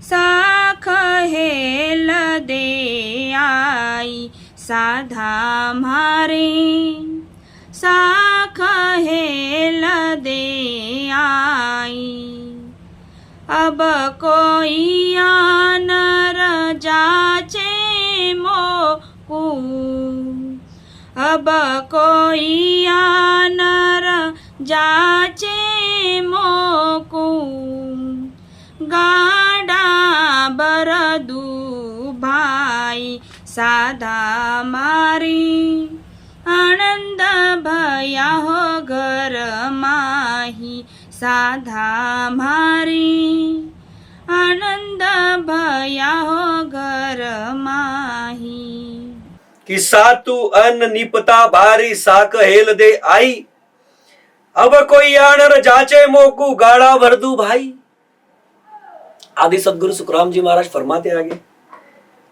साख हेल दे आई साधा मारे, साख हेल दे आई। अब कोई आनर जाचे मोकू, अब कोई आनर जाचे मोकू। गाड़ा बरदू भाई साधा मारी, आनंद भया हो घर माही साधा मारी, आनंद भया हो घर माही। कि सातु अन्न निपता भारी साक हेल दे आई, अब कोई आणर जाचे मोकू गाड़ा भर दू भाई। आदि सदगुरु सुखराम जी महाराज फरमाते हैं आगे,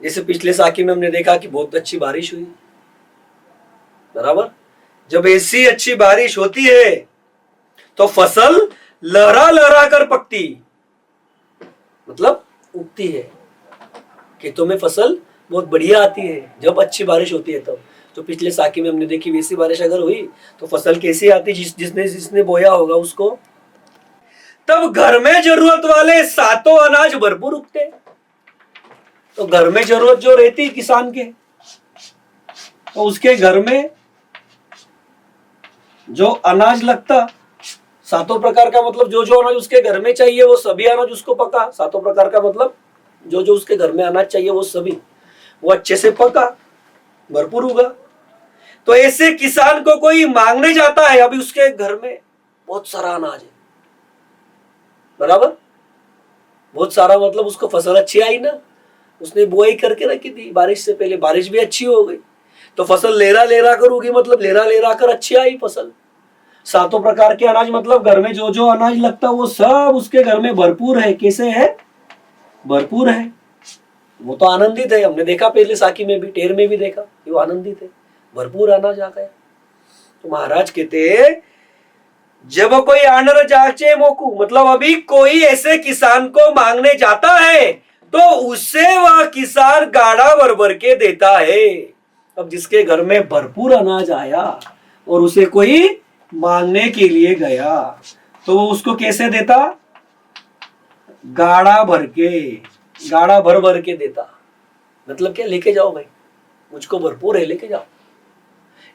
जैसे पिछले साखी में हमने देखा कि बहुत अच्छी बारिश हुई, बराबर। जब ऐसी अच्छी बारिश होती है तो फसल लहरा लहरा कर पकती, मतलब उगती है, खेतों में फसल बहुत बढ़िया आती है जब अच्छी बारिश होती है। तब तो पिछले साखी में हमने देखी वैसी बारिश अगर हुई तो फसल कैसी आती, जिसने जिसने बोया होगा उसको। तब घर में जरूरत वाले सातों अनाज भरपूर उगते। तो घर में जरूरत जो रहती किसान के, तो उसके घर में जो अनाज लगता, सातों प्रकार का मतलब जो जो अनाज उसके घर में चाहिए वो सभी अनाज उसको पका। सातों प्रकार का मतलब जो जो उसके घर में अनाज चाहिए वो सभी, वो अच्छे से पका, भरपूर होगा। तो ऐसे किसान को कोई मांगने जाता है, अभी उसके घर में बहुत सारा अनाज है, बराबर। बहुत सारा मतलब उसको फसल अच्छी आई ना, उसने बुआई करके रखी थी बारिश से पहले, बारिश भी अच्छी हो गई तो फसल लेरा लेरा कर उगी, मतलब लेरा लेरा कर अच्छी आई फसल। सातों प्रकार के अनाज मतलब घर में जो जो अनाज लगता वो सब उसके घर में भरपूर है। कैसे है? भरपूर है। वो तो आनंदित है, हमने देखा पहले साखी में भी, टेर में भी देखा कि वो आनंदित है, भरपूर अनाज आ गया। तो महाराज कहते जब कोई आनर जाचे मोकू, मतलब अभी कोई ऐसे किसान को मांगने जाता है तो उससे वह किसान गाड़ा भर भर के देता है। अब जिसके घर में भरपूर अनाज आया और उसे कोई मांगने के लिए गया तो वो उसको कैसे देता? गाड़ा भर के, गाड़ा भर भर के देता। मतलब क्या? लेके जाओ भाई, मुझको भरपूर है, लेके जाओ।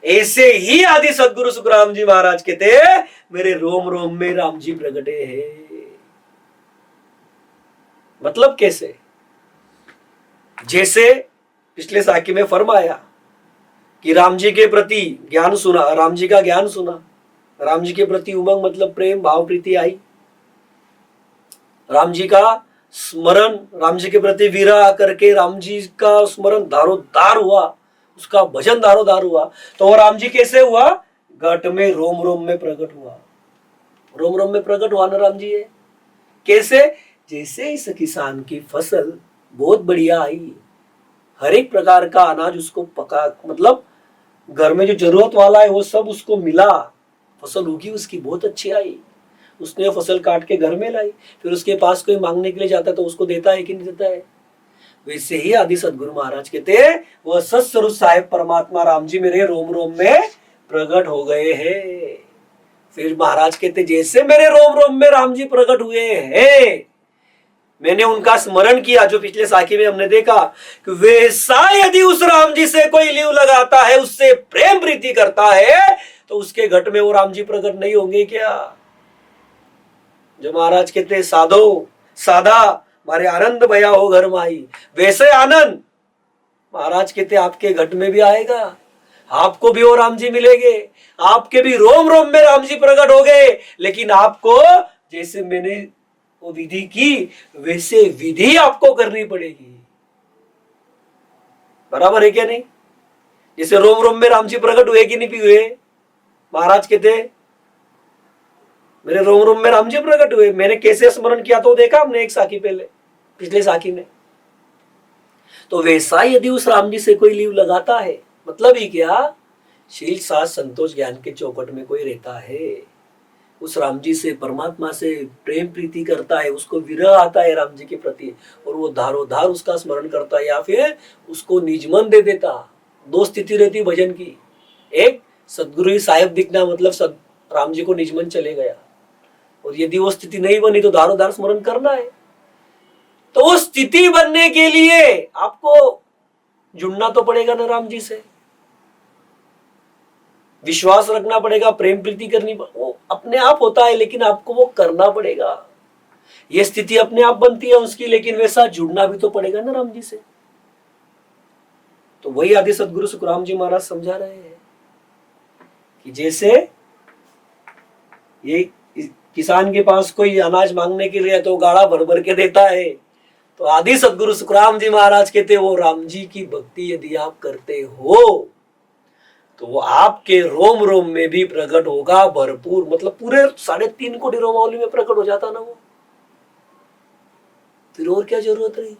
ऐसे ही आदि सदगुरु सुखराम जी महाराज कहते मेरे रोम रोम में राम जी प्रगटे हैं। मतलब कैसे? जैसे पिछले साखी में फरमाया कि राम जी के प्रति ज्ञान सुना, राम जी का ज्ञान सुना, राम जी के प्रति उमंग मतलब प्रेम भाव प्रीति आई, राम जी का स्मरण, राम जी के प्रति विरह करके राम जी का स्मरण दारोदार हुआ, उसका भजन दारोदार हुआ। तो वो राम जी कैसे हुआ? घट में रोम रोम में प्रकट हुआ। रोम रोम में प्रकट हुआ ना राम जी है। कैसे? जैसे इस किसान की फसल बहुत बढ़िया आई, हर एक प्रकार का अनाज उसको पका, मतलब घर में जो जरूरत वाला है वो सब उसको मिला, फसल उगी उसकी बहुत अच्छी आई, उसने फसल काट के घर में लाई, फिर उसके पास कोई मांगने के लिए जाता है तो उसको देता है कि नहीं देता है? वैसे ही आदि सदगुरु महाराज कहते वह सत्स्वरूप साहेब परमात्मा राम जी मेरे रोम रोम में प्रकट हो गए हैं। फिर महाराज कहते जैसे मेरे रोम रोम में राम जी प्रकट हुए हैं, मैंने उनका स्मरण किया, जो पिछले साखी में हमने देखा कि वैसा यदि उस राम जी से कोई लीव लगाता है, उससे प्रेम प्रीति करता है, तो उसके घट में वो राम जी प्रकट नहीं होंगे क्या? जो महाराज कहते साधो साधा मारे आनंद भया हो घर माई, वैसे आनंद महाराज कहते आपके घट में भी आएगा, आपको भी वो राम जी मिलेंगे, आपके भी रोम रोम में राम जी प्रकट हो गए। लेकिन आपको जैसे मैंने वो विधि की वैसे विधि आपको करनी पड़ेगी। बराबर है क्या नहीं? जैसे रोम रोम में राम जी प्रकट हुए कि नहीं हुए? महाराज कहते मेरे रोम रोम में राम जी प्रकट हुए। मैंने कैसे स्मरण किया तो देखा हमने एक साखी पहले, पिछले साखी में। तो वैसा यदि उस राम जी से कोई लीव लगाता है, मतलब ही क्या? शील साथ संतोष ज्ञान के चौकट में कोई रहता है, उस राम जी से परमात्मा से प्रेम प्रीति करता है, उसको विरह आता है राम जी के प्रति, और वो धारोधार उसका स्मरण करता है या फिर उसको निजमन दे देता। दो स्थिति रहती भजन की, एक सदगुरु साहेब दिखना मतलब राम जी को निजमन चले गया, और यदि वो स्थिति नहीं बनी तो धारोधार स्मरण करना है। तो वो स्थिति बनने के लिए आपको जुड़ना तो पड़ेगा ना राम जी से, विश्वास रखना पड़ेगा, प्रेम प्रीति करनी, वो अपने आप होता है लेकिन आपको वो करना पड़ेगा। ये स्थिति अपने आप बनती है उसकी, लेकिन वैसा जुड़ना भी तो पड़ेगा ना राम जी से। तो वही आदि सदगुरु सुखराम जी महाराज समझा रहे हैं कि जैसे ये किसान के पास कोई अनाज मांगने के लिए तो गाड़ा भर भर के देता है, तो आदि सदगुरु सुखराम जी महाराज कहते वो राम जी की भक्ति यदि आप करते हो तो वो आपके रोम रोम में भी प्रकट होगा भरपूर, मतलब पूरे 3.5 कोटि रोमावली में प्रकट हो जाता ना वो, फिर और क्या जरूरत रही।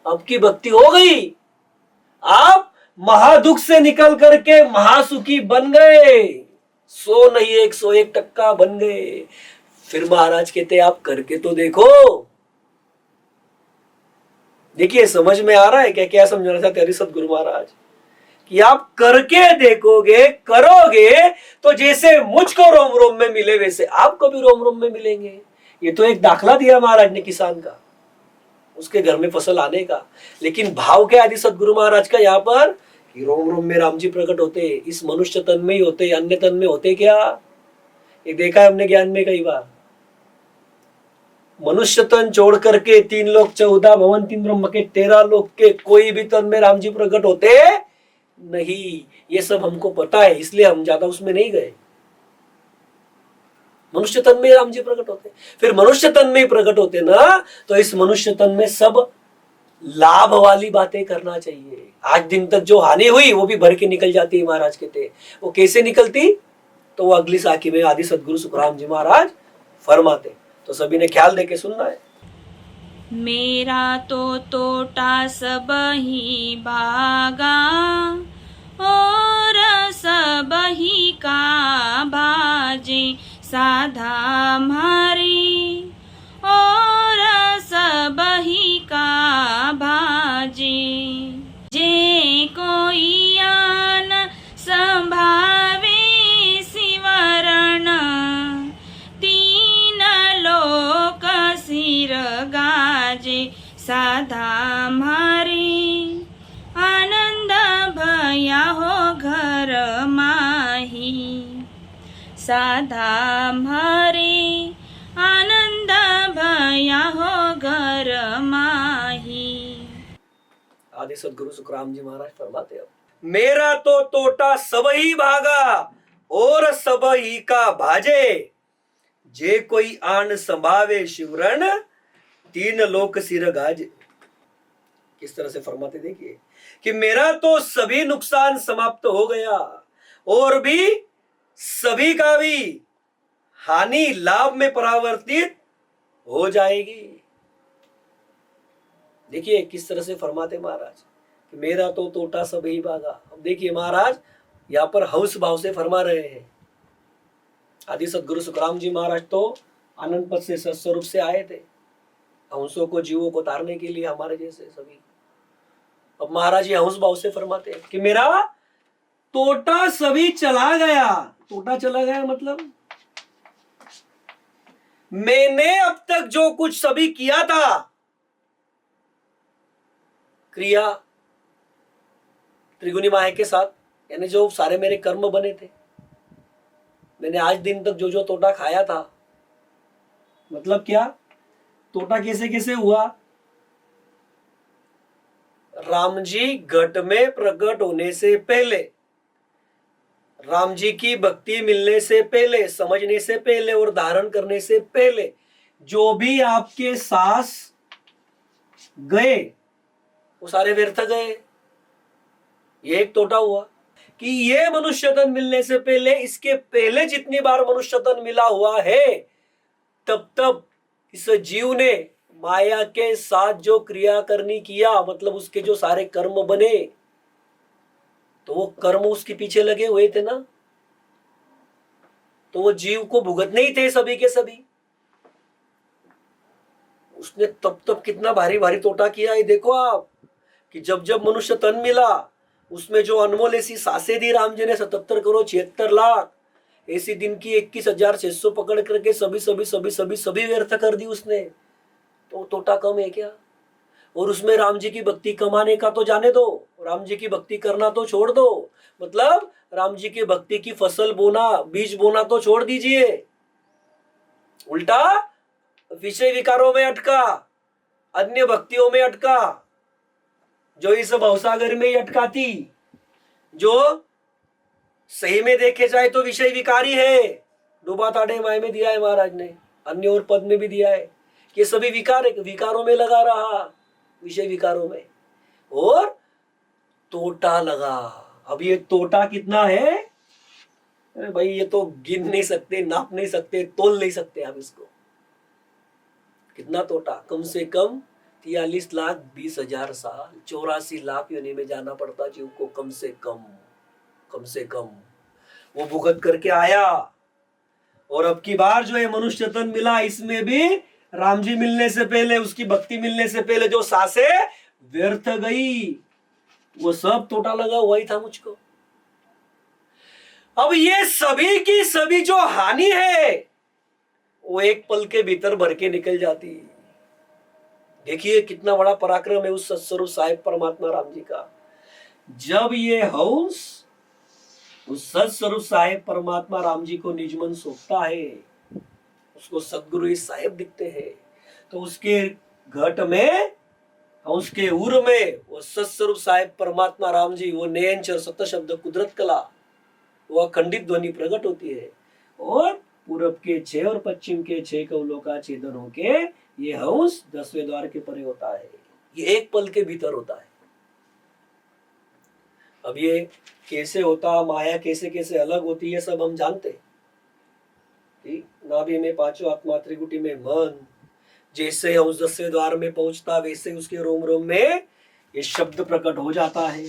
आपकी भक्ति हो गई, आप महादुख से निकल करके महासुखी बन गए, 100 नहीं 101% बन गए। फिर महाराज कहते आप करके तो देखो। देखिए समझ में आ रहा है क्या क्या समझाना चाहते हरि सदगुरु महाराज, कि आप करके देखोगे, करोगे तो जैसे मुझको रोम रोम में मिले वैसे आपको भी रोम रोम में मिलेंगे। ये तो एक दाखला दिया महाराज ने किसान का, उसके घर में फसल आने का। लेकिन भाव क्या आदि सदगुरु महाराज का यहाँ पर, कि रोम रोम में राम जी प्रकट होते, इस मनुष्य तन में ही होते, अन्य तन में होते क्या? ये देखा है हमने ज्ञान में कई बार। मनुष्य तन छोड़ करके 3 लोक 14 भवन 3 ब्रह्म के 13 लोक के कोई भी तन में राम जी प्रकट होते नहीं। ये सब हमको पता है, इसलिए हम ज्यादा उसमें नहीं गए। मनुष्य तन में राम जी प्रकट होते, फिर मनुष्य तन में प्रकट होते ना, तो इस मनुष्य तन में सब लाभ वाली बातें करना चाहिए। आज दिन तक जो हानि हुई वो भी भर के निकल जाती है। महाराज कहते वो कैसे निकलती, तो वो अगली साखी में आदि सदगुरु सुखराम जी महाराज फरमाते। तो सभी ने ख्याल देके सुनना है। मेरा तो तोटा सब ही भागा और सब ही का भाजे साधा मारी और सब ही का भाजे। जे कोई आन संभावे सिवरण तीन लोक सिर गाजे साधा मारी आनंद भया हो घर माही साधा मारे आनंद भया हो घर माही। आदि सदगुरु सुखराम जी महाराज फरमाते हैं, मेरा तो तोटा सब ही भागा और सब ही का भाजे। जे कोई आन संभावे शिवरण तीन लोक सिर गाजे। किस तरह से फरमाते देखिए, कि मेरा तो सभी नुकसान समाप्त हो गया और भी सभी का भी हानि लाभ में परावर्तित हो जाएगी। देखिए किस तरह से फरमाते महाराज कि मेरा तो तोटा सब ही भागा। अब देखिए महाराज यहाँ पर हंस भाव से फरमा रहे हैं। आदि सदगुरु सुखराम जी महाराज तो आनंद पद से सत्स्वरूप से आए थे, हंसों को जीवों को तारने के लिए, हमारे जैसे सभी। अब महाराज ये हंस भाव से फरमाते हैं कि मेरा तोटा सभी चला गया। तोटा चला गया मतलब मैंने अब तक जो कुछ सभी किया था, क्रिया त्रिगुणी माया के साथ, यानी जो सारे मेरे कर्म बने थे, मैंने आज दिन तक जो जो तोटा खाया था, मतलब क्या तोटा कैसे कैसे हुआ? राम जी घट में प्रकट होने से पहले, राम जी की भक्ति मिलने से पहले, समझने से पहले और धारण करने से पहले जो भी आपके सांस गए वो सारे व्यर्थ गए। ये एक तोटा हुआ कि ये मनुष्य तन मिलने से पहले, इसके पहले जितनी बार मनुष्य तन मिला हुआ है, तब तब इस जीव ने माया के साथ जो क्रिया करनी किया, मतलब उसके जो सारे कर्म बने, तो वो कर्म उसके पीछे लगे हुए थे ना, तो वो जीव को भुगतने ही थे सभी के सभी। उसने तब तब कितना भारी भारी तोटा किया है। देखो आप कि जब जब मनुष्य तन मिला, उसमें जो अनमोल ऐसी सांसें दी राम जी ने, 77 करोड़ 76 लाख ऐसी दिन की 21,600 पकड़ करके सभी सभी सभी सभी सभी व्यर्थ कर दी उसने। तो तोटा कम है क्या? और उसमें राम जी की भक्ति कमाने का तो जाने दो, राम जी की भक्ति करना तो छोड़ दो, मतलब राम जी की भक्ति की फसल बोना, बीज बोना तो छोड़ दीजिए, उल्टा विषय विकारों में अटका, अन्य भक्तियों में अटका, जो इस भवसागर में ही अटकाती, जो सही में देखे जाए तो विषय विकारी है। डूबा ताड़े माय में दिया है महाराज ने, अन्य और पद में भी दिया है कि सभी विकारों में लगा रहा, विषय विकारों में, और तोटा लगा। अब ये तोटा कितना है? अरे भाई ये तो गिन नहीं सकते, नाप नहीं सकते, तोल नहीं सकते आप इसको। कितना तोटा? कम से कम 43,20,000 साल, 84 लाख योनि में जाना पड़ता जीव को, कम से कम वो भुगत करके आया। और अब की बार जो है मनुष्य तन मिला, इसमें भी राम जी मिलने से पहले, उसकी भक्ति मिलने से पहले जो सांसें व्यर्थ गई, वो सब तोटा लगा हुआ ही था मुझको। अब ये सभी की सभी जो हानि है वो एक पल के भीतर भर के निकल जाती। देखिए कितना बड़ा पराक्रम है उस सत्स्वरूप साहिब परमात्मा राम जी का। जब ये हंस उस सत्स्वरूप साहिब परमात्मा राम जी को निज मन सौंपता है, उसको सदगुरु साहिब दिखते हैं, तो उसके घट में, उसके उर में वो सत्स्वरूप साहिब परमात्मा राम जी, वो नयनचर सत्य शब्द कुदरत कला, वो अखंडित ध्वनि प्रकट होती है, और पूरब के 6 और पश्चिम के 6 कौलों का छेदन होके ये हंस 10वें द्वार के परे होता है। ये एक पल के भीतर होता है। अब ये कैसे होता, माया कैसे कैसे अलग होती है, सब हम जानते। नाभि में पांचों आत्मा, त्रिकुटी में मन, जैसे हम 10वें द्वार में पहुंचता वैसे उसके रोम रोम में ये शब्द प्रकट हो जाता है,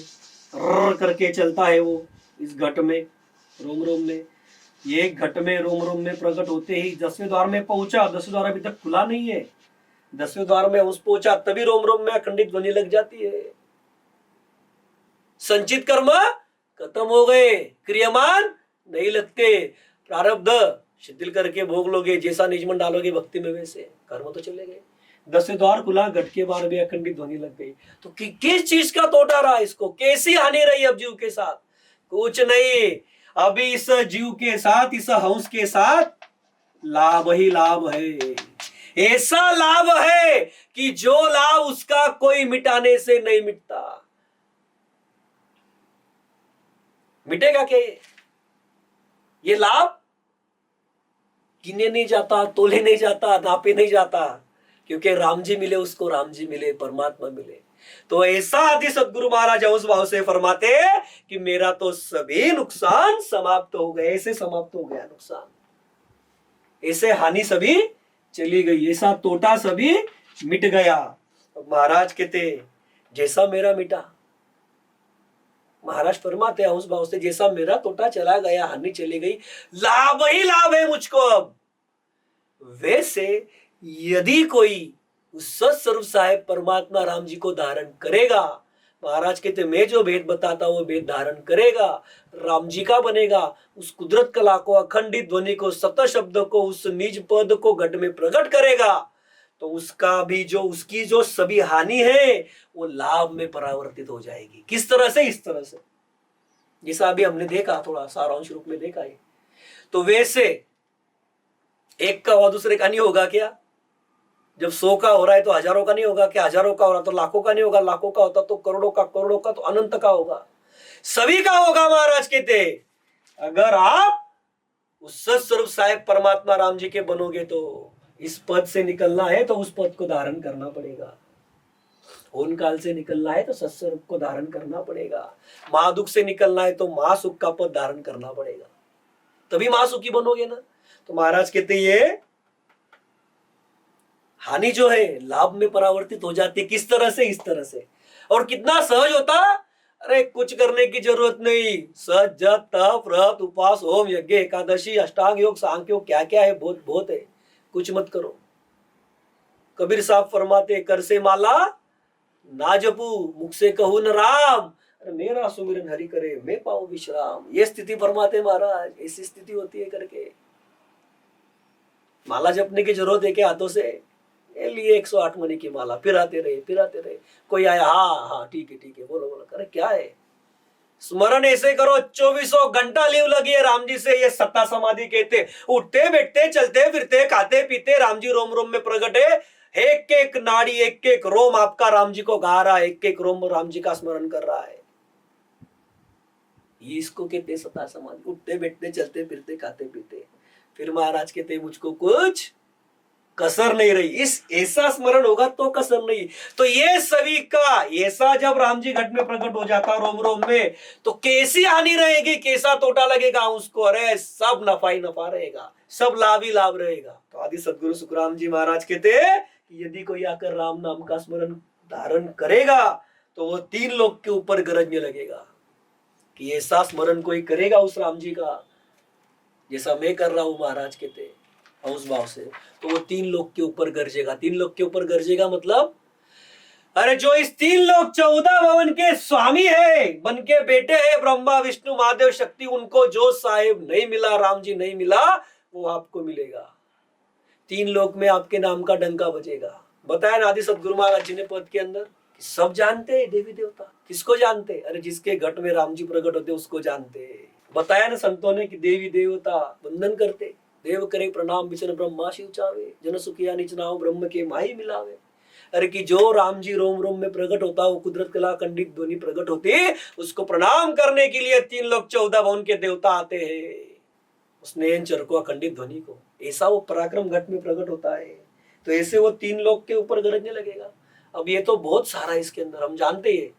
र करके चलता है वो इस घट में, रोम रोम में। ये घट में रोम रोम में प्रकट होते ही 10वें द्वार में पहुंचा। 10वें द्वार अभी तक खुला नहीं है, 10वें द्वार में उस पहुंचा तभी रोम रोम में अखंडित ध्वनि लग जाती है। संचित कर्म खत्म हो गए, क्रियमान नहीं लगते, प्रारब्ध शिथिल करके भोग लोगे, जैसा निजमन डालोगे भक्ति में वैसे कर्म तो चले गए। 10वें द्वार खुला, घट के बाहर भी अखंडित ध्वनि लग गई। तो किस चीज का तोटा रहा इसको, कैसी हानि रही अब जीव के साथ? कुछ नहीं, अभी इस जीव के साथ, इस हंस के साथ लाभ ही लाभ है। ऐसा लाभ है कि जो लाभ उसका कोई मिटाने से नहीं मिटता। मिटेगा क्या ये लाभ? गिने नहीं जाता, तोले नहीं जाता, नापे नहीं जाता, क्योंकि राम जी मिले उसको, राम जी मिले, परमात्मा मिले। तो ऐसा आदि सदगुरु महाराज उस भाव से फरमाते कि मेरा तो सभी नुकसान समाप्त हो गए, ऐसे समाप्त हो गया नुकसान, ऐसे हानि सभी चली गई, ऐसा तोटा सभी मिट गया। महाराज कहते जैसा मेरा मिटा, महाराज फरमाते हैं उस भाव से, जैसा मेरा तोटा चला गया, हानि चली गई, लाभ ही लाभ है मुझको अब। वैसे यदि कोई उस सत्स्वरूप साहिब परमात्मा राम जी को धारण करेगा, महाराज कहते मैं जो भेद बताता वो भेद धारण करेगा, राम जी का बनेगा, उस कुदरत कला को, अखंडित ध्वनि को, सत शब्द को, उस निज पद को घट में प्रकट करेगा, तो उसका भी जो, उसकी जो सभी हानि है वो लाभ में परावर्तित हो जाएगी। किस तरह से? इस तरह से जैसा अभी हमने देखा, थोड़ा सारांश रूप में देखा है। तो वैसे एक का हुआ दूसरे का नहीं होगा क्या? जब 100 का हो रहा है तो हजारों का नहीं होगा क्या? हजारों का हो रहा तो लाखों का नहीं होगा? लाखों का होता तो करोड़ों का, करोड़ों का तो अनंत का होगा, सभी का होगा। महाराज कहते अगर आप उस सत्स्वरूप साहिब परमात्मा राम जी के बनोगे तो इस पद से निकलना है तो उस पद को धारण करना पड़ेगा, होन काल से निकलना है तो सत्स्वरूप को धारण करना पड़ेगा, महादुख से निकलना है तो महासुख का पद धारण करना पड़ेगा, तभी महासुखी बनोगे ना। तो महाराज कहते ये हानि जो है लाभ में परावर्तित हो जाती है। किस तरह से? इस तरह से। और कितना सहज होता, अरे कुछ करने की जरूरत नहीं, सज जप तप व्रत उपवास होम यज्ञ एकादशी अष्टांग योग सांख्य योग क्या क्या है, बहुत बहुत है, कुछ मत करो। कबीर साहब फरमाते कर से माला ना जपू, मुख से कहू न राम, अरे मेरा सुमिरन हरि करे मैं पाऊं विश्राम। ये स्थिति फरमाते महाराज, ऐसी स्थिति होती है करके। माला जपने की जरूरत है क्या? हाथों से लिए 108 मणि की माला, फिर आते रहे। कोई आया, हाँ हाँ ठीक है बोलो बोलो, अरे क्या है? स्मरण ऐसे करो, 24 घंटा लीव लगी है राम जी से। ये सत्ता समाधि कहते, उठते बैठते चलते फिरते खाते पीते राम जी रोम रोम में प्रकट है। एक एक नाड़ी, एक एक रोम आपका राम जी को गा रहा है, एक एक रोम राम जी का स्मरण कर रहा है। ये इसको कहते सत्ता समाधि, उठते बैठते चलते फिरते खाते पीते। फिर महाराज कहते मुझको कुछ कसर नहीं रही। इस ऐसा स्मरण होगा तो कसर नहीं। तो ये सभी का ऐसा जब राम जी घट में प्रकट हो जाता रोम रोम में, तो कैसी हानि रहेगी, कैसा तोटा लगेगा उसको? अरे सब नफा ही नफा रहेगा, सब लाभ ही लाभ रहेगा। तो आदि सदगुरु सुखराम जी महाराज कहते कि यदि कोई आकर राम नाम का स्मरण धारण करेगा तो वो 3 लोक के ऊपर गरजने लगेगा। कि ऐसा स्मरण कोई करेगा उस राम जी का जैसा मैं कर रहा हूं, महाराज कहते उस भाव से, तो वो 3 लोक के ऊपर गरजेगा। 3 लोक के ऊपर गरजेगा मतलब, अरे जो इस 3 लोक 14 भवन के स्वामी है, बन के बेटे हैं ब्रह्मा विष्णु महादेव शक्ति, उनको जो साहेब नहीं मिला, राम जी नहीं मिला, वो आपको मिलेगा। 3 लोक में आपके नाम का डंका बजेगा। बताया ना आदि सदगुरु महाराज जी ने पद के अंदर कि सब जानते हैं देवी देवता। किसको जानते? अरे जिसके घट में राम जी प्रकट होते उसको जानते। बताया ना संतों ने कि देवी देवता वंदन करते, देव करे प्रणाम विचन ब्रह्मा शिव चावे, जन सुखिया निच नाव ब्रह्म के माही मिलावे। अरे कि जो राम जी रोम रोम में प्रकट होता, वो कुदरत कला खंडित ध्वनि प्रकट होती, उसको प्रणाम करने के लिए 3 लोक 14 भवन के देवता आते हैं। उस नयन चर को, अखंडित ध्वनि को, ऐसा वो पराक्रम घट में प्रकट होता है। तो ऐसे वो 3 लोक के ऊपर गरजने लगेगा। अब ये तो बहुत सारा इसके अंदर हम जानते हैं,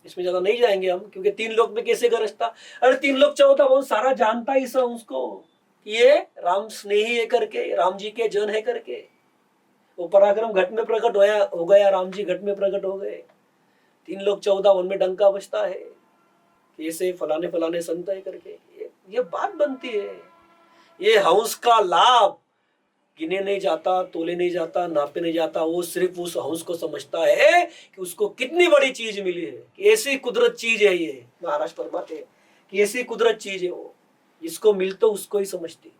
इसमें ज्यादा नहीं जाएंगे हम, क्योंकि 3 लोक में कैसे गरजता। अरे 3 लोक 14 भवन सारा जानता ही सब उसको, ये राम स्नेही है करके, राम जी के जन है करके। वो पराक्रम घट में प्रकट हो गया, राम जी घट में प्रकट हो गए। 3 लोक 14 भवन में डंका बजता है कि ऐसे फलाने फलाने संत है करके। ये बात बनती है। ये हंस का लाभ गिने नहीं जाता, तोले नहीं जाता, नापे नहीं जाता। वो सिर्फ उस हंस को समझता है कि उसको कितनी बड़ी चीज मिली है, कि ऐसी कुदरत चीज है ये। महाराज फरमाते हैं कि ऐसी कुदरत चीज है वो, इसको मिल तो उसको ही समझती।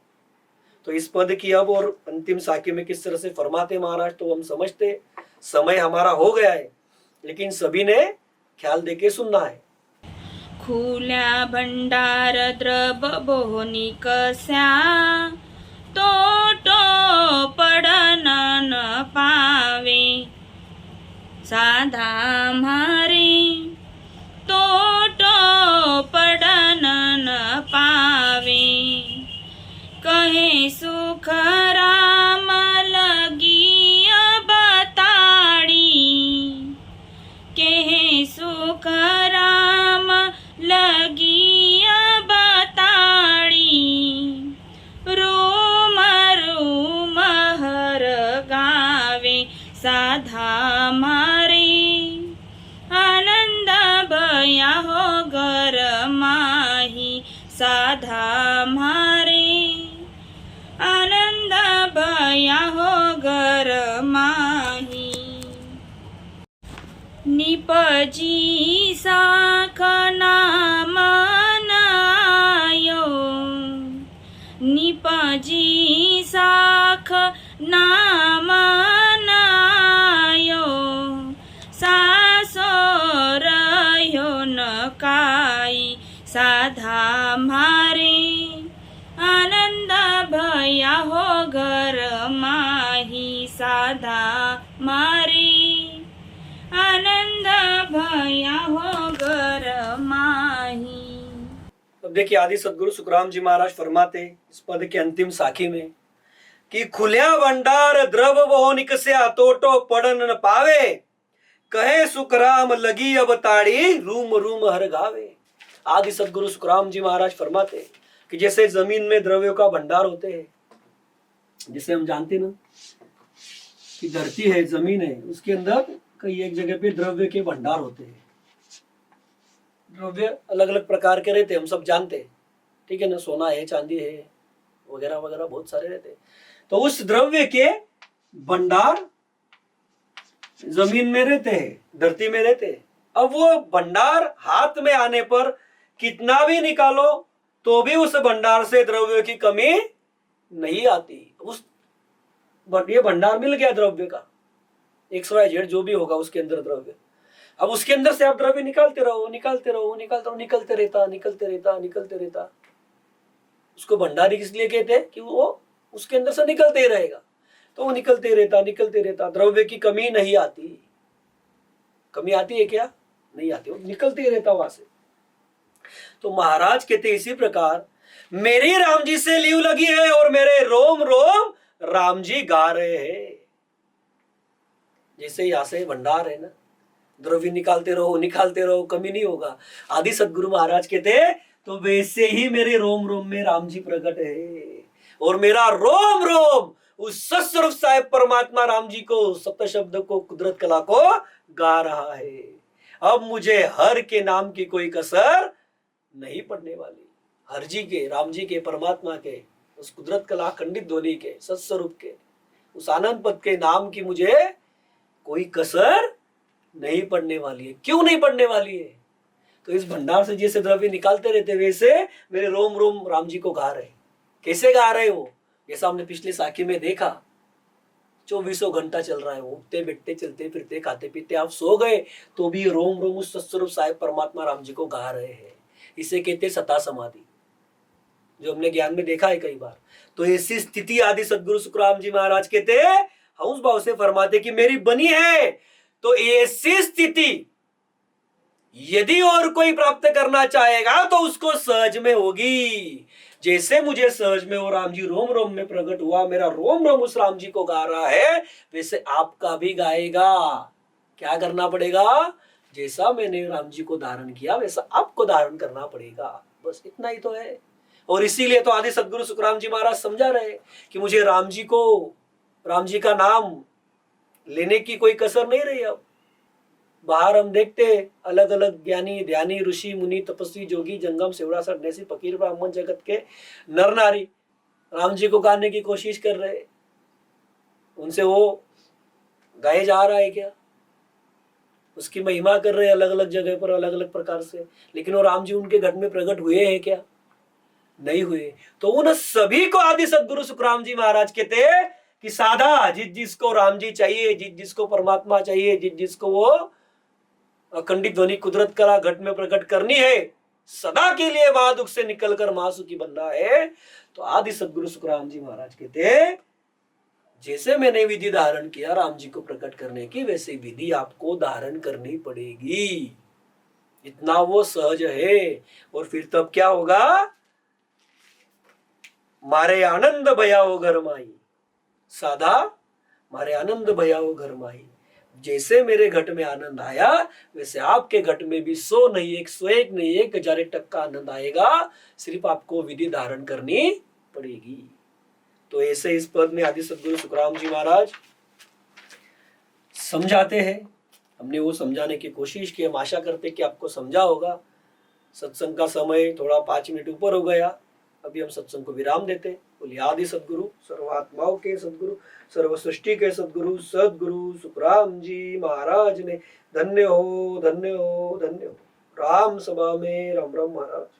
तो इस पद की अब और अंतिम साखी में किस तरह से फरमाते महाराज, तो हम समझते। समय हमारा हो गया है, लेकिन सभी ने ख्याल देके सुनना है। खुल्या भंडार द्रव बोहनी कस्या, तोटो पडन न पावे, साधा मारे तोटो पडन न पावे। कहे सुख राम लगी बताड़ी, कहे सुख राम लगी बताड़ी। रोम रोम हर गावे, साधा मारे आनंद भया हो घर माही, साधा मारे आनंद भया हो घर माही। निपजी साख नाम नायो, निपजी साख नाम नायो, सासो रह्यो न काई, साधा मारे आनंद भया हो घर माही, साधा मारे आनंद भया हो घर माही। अब देखिए आदि सदगुरु सुखराम जी महाराज फरमाते इस पद के अंतिम साखी में कि खुल्या भंडार द्रव बहु निकस्या, तोटो पड़न न पावे, कहे सुखराम लगी अब ताड़ी, रूम रूम हर गावे। आदि सदगुरु सुखराम जी महाराज फरमाते कि जैसे जमीन में द्रव्यों का भंडार होते हैं, जिसे हम जानते ना कि धरती है, जमीन है, उसके अंदर कई एक जगह पे द्रव्य के भंडार होते हैं। द्रव्य अलग अलग प्रकार के रहते हैं, हम सब जानते हैं, ठीक है ना। सोना है, चांदी है, वगैरह वगैरह बहुत सारे रहते हैं। तो उस द्रव्य के भंडार जमीन में रहते हैं, धरती में रहते हैं। अब वो भंडार हाथ में आने पर कितना भी निकालो तो भी उस भंडार से द्रव्य की कमी नहीं आती। ये भंडार मिल गया द्रव्य का, XYZ जो भी होगा उसके अंदर द्रव्य। अब उसके अंदर से आप द्रव्य निकालते रहो, निकालते रहो, निकालते रहो, निकलते रहता, निकलते रहता, निकलते रहता। उसको भंडारी किसलिए कहते हैं कि वो उसके अंदर से निकलते ही रहेगा। तो वो निकलते रहता, निकलते रहता, द्रव्य की कमी नहीं आती। कमी आती है क्या? नहीं आती, वो निकलते ही रहता वहां से। तो महाराज कहते इसी प्रकार मेरी राम जी से लीव लगी है और मेरे रोम रोम राम जी गा रहे हैं। जैसे यहाँ से भंडार है ना, द्रव्य निकालते रहो, कमी नहीं होगा। आदि सदगुरु महाराज कहते हैं तो वैसे ही मेरे रोम रोम में राम जी प्रकट है, और मेरा रोम रोम उस सत्स्वरूप साहेब परमात्मा राम जी को, सप्त शब्द को, कुदरत कला को गा रहा है। अब मुझे हर के नाम की कोई कसर नहीं पड़ने वाली। हर जी के, राम जी के, परमात्मा के, उस कुदरत कला खंडित ध्वनि के, सत्स्वरूप के, उस आनंद पद के नाम की मुझे कोई कसर नहीं पड़ने वाली है। क्यों नहीं पड़ने वाली है? तो इस भंडार से जैसे द्रव्य निकालते रहते वैसे मेरे रोम रोम राम जी को गा रहे। कैसे गा रहे हो? जैसा हमने पिछले साखी में देखा, 24 घंटा चल रहा है, वो उठते बैठते चलते फिरते खाते पीते आप सो गए तो भी रोम रोम उस सत्स्वरूप साहेब परमात्मा राम जी को गा रहे हैं। इसे कहते सता समाधि, जो हमने ज्ञान में देखा है कई बार। तो ऐसी स्थिति आदि सदगुरु सुखराम जी महाराज कहते हंस भाव से फरमाते कि मेरी बनी है। तो ऐसी स्थिति यदि और कोई प्राप्त करना चाहेगा तो उसको सहज में होगी। जैसे मुझे सहज में और राम जी रोम रोम में प्रकट हुआ, मेरा रोम रोम उस राम जी को गा रहा है, वैसे आपका भी गाएगा। क्या करना पड़ेगा? जैसा मैंने राम जी को धारण किया वैसा आपको धारण करना पड़ेगा। बस इतना ही तो है। और इसीलिए तो आदि सदगुरु सुखराम जी महाराज समझा रहे कि मुझे राम जी का नाम लेने की कोई कसर नहीं रही। अब बाहर हम देखते अलग अलग ज्ञानी ध्यानी ऋषि मुनि तपस्वी जोगी जंगम सेवड़ा सन्यासी फकीर ब्राह्मण जगत के नर नारी राम जी को गाने की कोशिश कर रहे। उनसे वो गाए जा रहा है क्या? उसकी महिमा कर रहे अलग अलग जगह पर अलग अलग प्रकार से, लेकिन वो राम जी उनके घर में प्रकट हुए हैं क्या? नहीं हुए। तो उन सभी को आदि सदगुरु सुखराम जी महाराज कहते कि साधा जिस जिसको राम जी चाहिए, जिस जिसको परमात्मा चाहिए, जिस जिसको वो अखंडित ध्वनि कुदरत कला घट में प्रकट करनी है, सदा के लिए महादुख से निकलकर महासुखी बनना है, तो आदि सदगुरु सुखराम जी महाराज कहते जैसे मैंने विधि धारण किया राम जी को प्रकट करने की, वैसे विधि आपको धारण करनी पड़ेगी। इतना वो सहज है। और फिर तब क्या होगा? मारे आनंद भयाओ घर माई, साधा मारे आनंद भयाओ घर माई। जैसे मेरे घट में आनंद आया वैसे आपके घट में भी 100 नहीं 101 नहीं 1000 का आनंद आएगा। सिर्फ आपको विधि धारण करनी पड़ेगी। तो ऐसे इस पद में आदि सदगुरु सुखराम जी महाराज समझाते हैं। हमने वो समझाने की कोशिश की। हम आशा करते कि आपको समझा होगा। सत्संग का समय थोड़ा 5 मिनट ऊपर हो गया। अभी हम सत्संग को विराम देते। बोलिए आदि सदगुरु सर्वात्माओं के सदगुरु सर्व सृष्टि के सदगुरु सदगुरु सुखराम जी महाराज ने धन्य हो धन्य हो धन्य हो। राम सभा में राम राम महाराज।